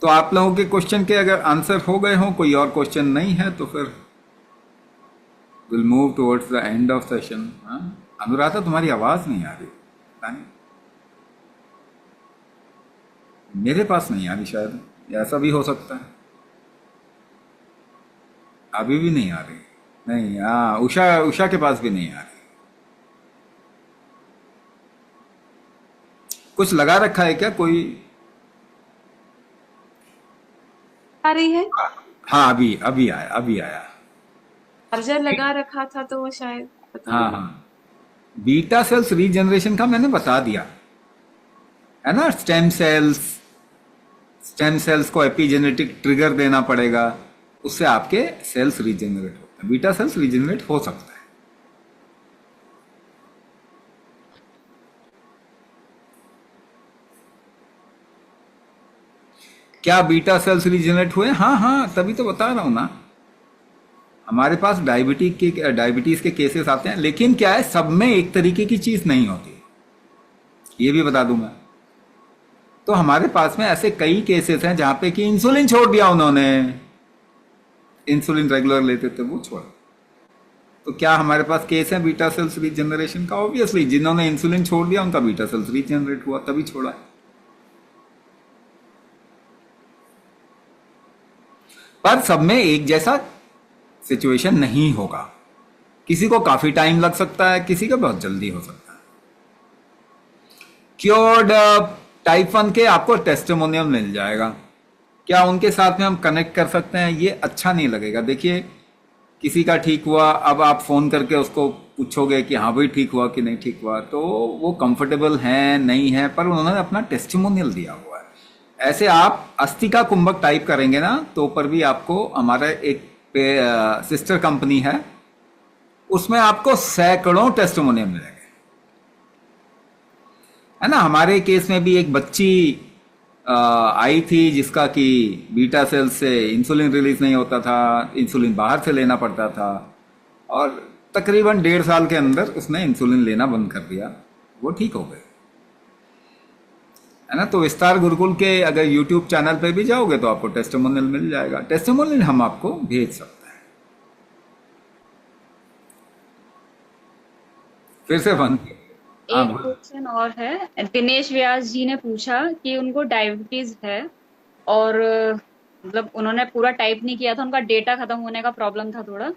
तो आप लोगों के क्वेश्चन के अगर आंसर हो गए हो, कोई और क्वेश्चन नहीं है, तो फिर will move towards the end of session. Anuradha तुम्हारी आवाज नहीं आ रही, नहीं? मेरे पास नहीं आ रही, शायद ऐसा भी हो सकता है। अभी भी नहीं आ रही? नहीं, हाँ, उषा के पास भी नहीं आ रही। कुछ लगा रखा है क्या कोई? आ रही है? हाँ, अभी आया। चार्जर लगा रखा था तो वो शायद पता हाँ नहीं। हाँ, बीटा सेल्स रीजनरेशन का मैंने बता दिया है ना। स्टेम सेल्स को एपिजेनेटिक ट्रिगर देना पड़ेगा, उससे आपके सेल्स रीजनरेट होते हैं। बीटा सेल्स रीजनरेट हो सकता है। क्या बीटा सेल्स रीजनरेट हुए? हाँ हाँ, तभी तो बता रहा हूं ना। हमारे पास डायबिटीज के केसेस आते हैं, लेकिन क्या है, सब में एक तरीके की चीज नहीं होती, ये भी बता दूं मैं। तो हमारे पास में ऐसे कई केसेस हैं जहां पे कि इंसुलिन छोड़ दिया उन्होंने, इंसुलिन रेगुलर लेते थे वो छोड़ा। तो क्या हमारे पास केस है बीटा सेल्स रीजनरेशन का? ऑब्वियसली जिन्होंने इंसुलिन छोड़ दिया उनका बीटा सेल्स रीजनरेट हुआ, तभी छोड़ा है। पर सब में एक जैसा सिचुएशन नहीं होगा, किसी को काफी टाइम लग सकता है, किसी का बहुत जल्दी हो सकता है। क्योर्ड टाइप 1 के आपको टेस्टिमोनियल मिल जाएगा, क्या उनके साथ में हम कनेक्ट कर सकते हैं? ये अच्छा नहीं लगेगा। देखिए, किसी का ठीक हुआ, अब आप फोन करके उसको पूछोगे कि हाँ भाई ठीक हुआ कि नहीं ठीक हुआ, तो वो कंफर्टेबल है नहीं है, पर उन्होंने अपना टेस्टिमोनियल दिया हुआ है। ऐसे आप अस्तिका कुंभक टाइप करेंगे ना, तो ऊपर भी आपको हमारा एक सिस्टर कंपनी है, उसमें आपको सैकड़ों टेस्टिमोनियल मिलेंगे, है ना। हमारे केस में भी एक बच्ची आई थी जिसका कि बीटा सेल से इंसुलिन रिलीज नहीं होता था, इंसुलिन बाहर से लेना पड़ता था, और तकरीबन 1.5 साल के अंदर उसने इंसुलिन लेना बंद कर दिया, वो ठीक हो गए, है ना। तो विस्तार गुरुकुल के अगर यूट्यूब चैनल पे भी जाओगे तो आपको टेस्टिमोनियल मिल जाएगा, टेस्टिमोनियल हम आपको भेज सकते हैं। फिर से बंद। हाँ एक बोलो। क्वेश्चन और है, दिनेश व्यास जी ने पूछा कि उनको डायबिटीज है और मतलब उन्होंने पूरा टाइप नहीं किया था, उनका डेटा खत्म होने का प्रॉब्लम था थोड़ा,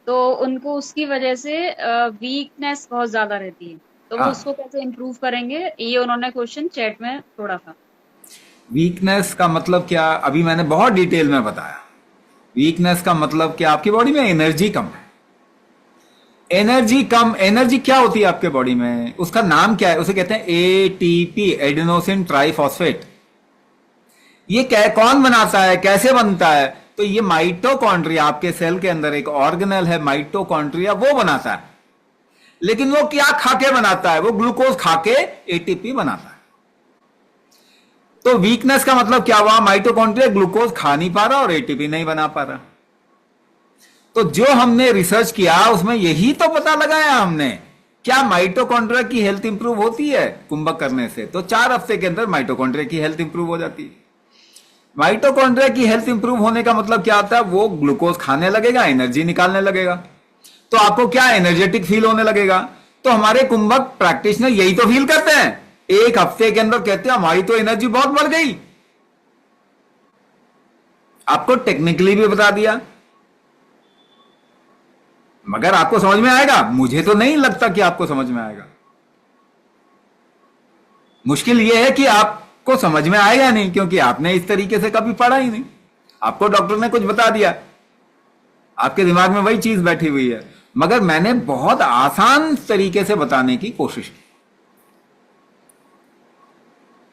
तो उनको उसकी वजह से वीकनेस बहुत ज्यादा रहती है, तो वो हाँ, उसको कैसे इम्प्रूव करेंगे, ये उन्होंने क्वेश्चन चैट में छोड़ा था। वीकनेस का मतलब क्या, अभी मैंने बहुत डिटेल में बताया। वीकनेस का मतलब क्या, आपकी बॉडी में एनर्जी कम है। एनर्जी कम, एनर्जी क्या होती है आपके बॉडी में, उसका नाम क्या है, उसे कहते हैं एटीपी, एडेनोसिन ट्राइफॉस्फेट। ये कौन बनाता है, कैसे बनता है? तो ये माइटोकॉन्ड्रिया, आपके सेल के अंदर एक ऑर्गेनेल है माइटोकॉन्ड्रिया, वो बनाता है। लेकिन वो क्या खा के बनाता है? वो ग्लूकोज खा के एटीपी बनाता है। तो वीकनेस का मतलब क्या हुआ, माइटोकॉन्ड्रिया ग्लूकोज खा नहीं पा रहा और एटीपी नहीं बना पा रहा। तो जो हमने रिसर्च किया उसमें यही तो पता लगाया हमने, क्या माइटोकॉन्ड्रिया की हेल्थ इंप्रूव होती है कुंभक करने से? तो 4 हफ्ते के अंदर माइटोकॉन्ड्रिया की हेल्थ इंप्रूव हो जाती है। माइटोकॉन्ड्रिया की हेल्थ इंप्रूव होने का मतलब क्या आता है, वो ग्लूकोज खाने लगेगा, एनर्जी निकालने लगेगा, तो आपको क्या एनर्जेटिक फील होने लगेगा। तो हमारे कुंभक प्रैक्टिशनर यही तो फील करते हैं, 1 हफ्ते के अंदर कहते हैं हमारी तो एनर्जी बहुत बढ़ गई। आपको टेक्निकली भी बता दिया, मगर आपको समझ में आएगा? मुझे तो नहीं लगता कि आपको समझ में आएगा। मुश्किल यह है कि आपको समझ में आएगा नहीं, क्योंकि आपने इस तरीके से कभी पढ़ा ही नहीं। आपको डॉक्टर ने कुछ बता दिया, आपके दिमाग में वही चीज बैठी हुई है, मगर मैंने बहुत आसान तरीके से बताने की कोशिश की।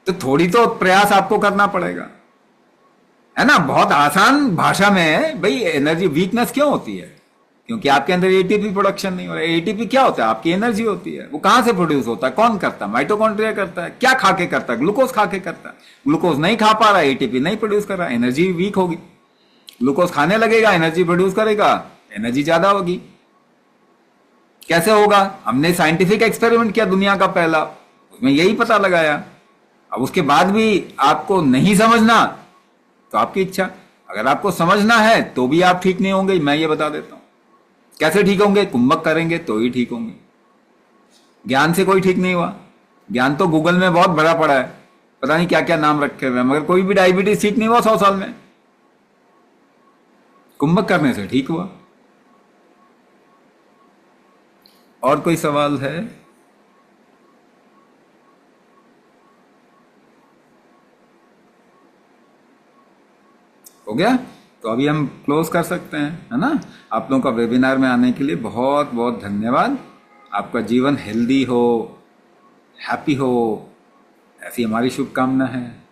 तो थोड़ी तो प्रयास आपको करना पड़ेगा, है ना। बहुत आसान भाषा में, भाई एनर्जी वीकनेस क्यों होती है, क्योंकि आपके अंदर एटीपी प्रोडक्शन नहीं हो रहा है। एटीपी क्या होता है, आपकी एनर्जी होती है। वो कहां से प्रोड्यूस होता है, कौन करता है? माइटोकॉन्ड्रिया करता है। क्या खा के करता है? ग्लूकोज खा के करता है। ग्लूकोज नहीं खा पा रहा, एटीपी नहीं प्रोड्यूस कर रहा, एनर्जी वीक होगी। ग्लूकोज खाने लगेगा, एनर्जी प्रोड्यूस करेगा, एनर्जी ज्यादा होगी। कैसे होगा? हमने साइंटिफिक एक्सपेरिमेंट किया, दुनिया का पहला, उसमें यही पता लगाया। अब उसके बाद भी आपको नहीं समझना तो आपकी इच्छा, अगर आपको समझना है तो भी आप ठीक नहीं होंगे, मैं ये बता देता हूं। कैसे ठीक होंगे? कुंभक करेंगे तो ही ठीक होंगे। ज्ञान से कोई ठीक नहीं हुआ। ज्ञान तो गूगल में बहुत भरा पड़ा है, पता नहीं क्या क्या नाम रखे हुए हैं, मगर कोई भी डायबिटीज ठीक नहीं हुआ 100 साल में। कुंभक करने से ठीक हुआ। और कोई सवाल है? हो गया? तो अभी हम क्लोज कर सकते हैं, है ना। आप लोगों का वेबिनार में आने के लिए बहुत बहुत धन्यवाद। आपका जीवन हेल्दी हो, हैप्पी हो, ऐसी हमारी शुभकामना है।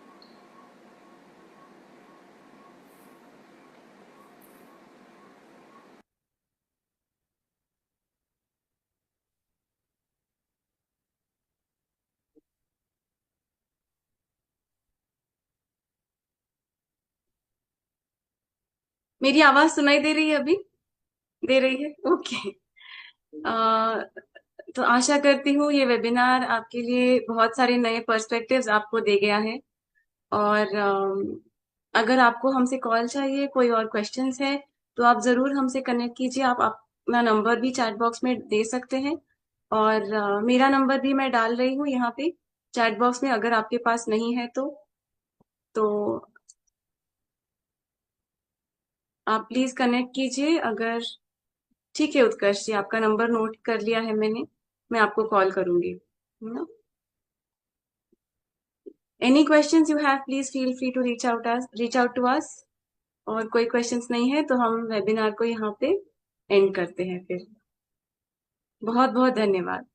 मेरी आवाज सुनाई दे रही है अभी? दे रही है, ओके। तो आशा करती हूँ ये वेबिनार आपके लिए बहुत सारे नए पर्सपेक्टिव्स आपको दे गया है। और अगर आपको हमसे कॉल चाहिए, कोई और क्वेश्चंस है, तो आप जरूर हमसे कनेक्ट कीजिए। आप अपना नंबर भी चैट बॉक्स में दे सकते हैं, और मेरा नंबर भी मैं डाल रही हूँ यहाँ पे चैट बॉक्स में, अगर आपके पास नहीं है तो आप प्लीज कनेक्ट कीजिए। अगर ठीक है उत्कर्ष जी, आपका नंबर नोट कर लिया है मैंने, मैं आपको कॉल करूंगी। Any questions you have, please feel free to reach out to us. और कोई क्वेश्चंस नहीं है तो हम वेबिनार को यहाँ पे एंड करते हैं फिर। बहुत बहुत धन्यवाद।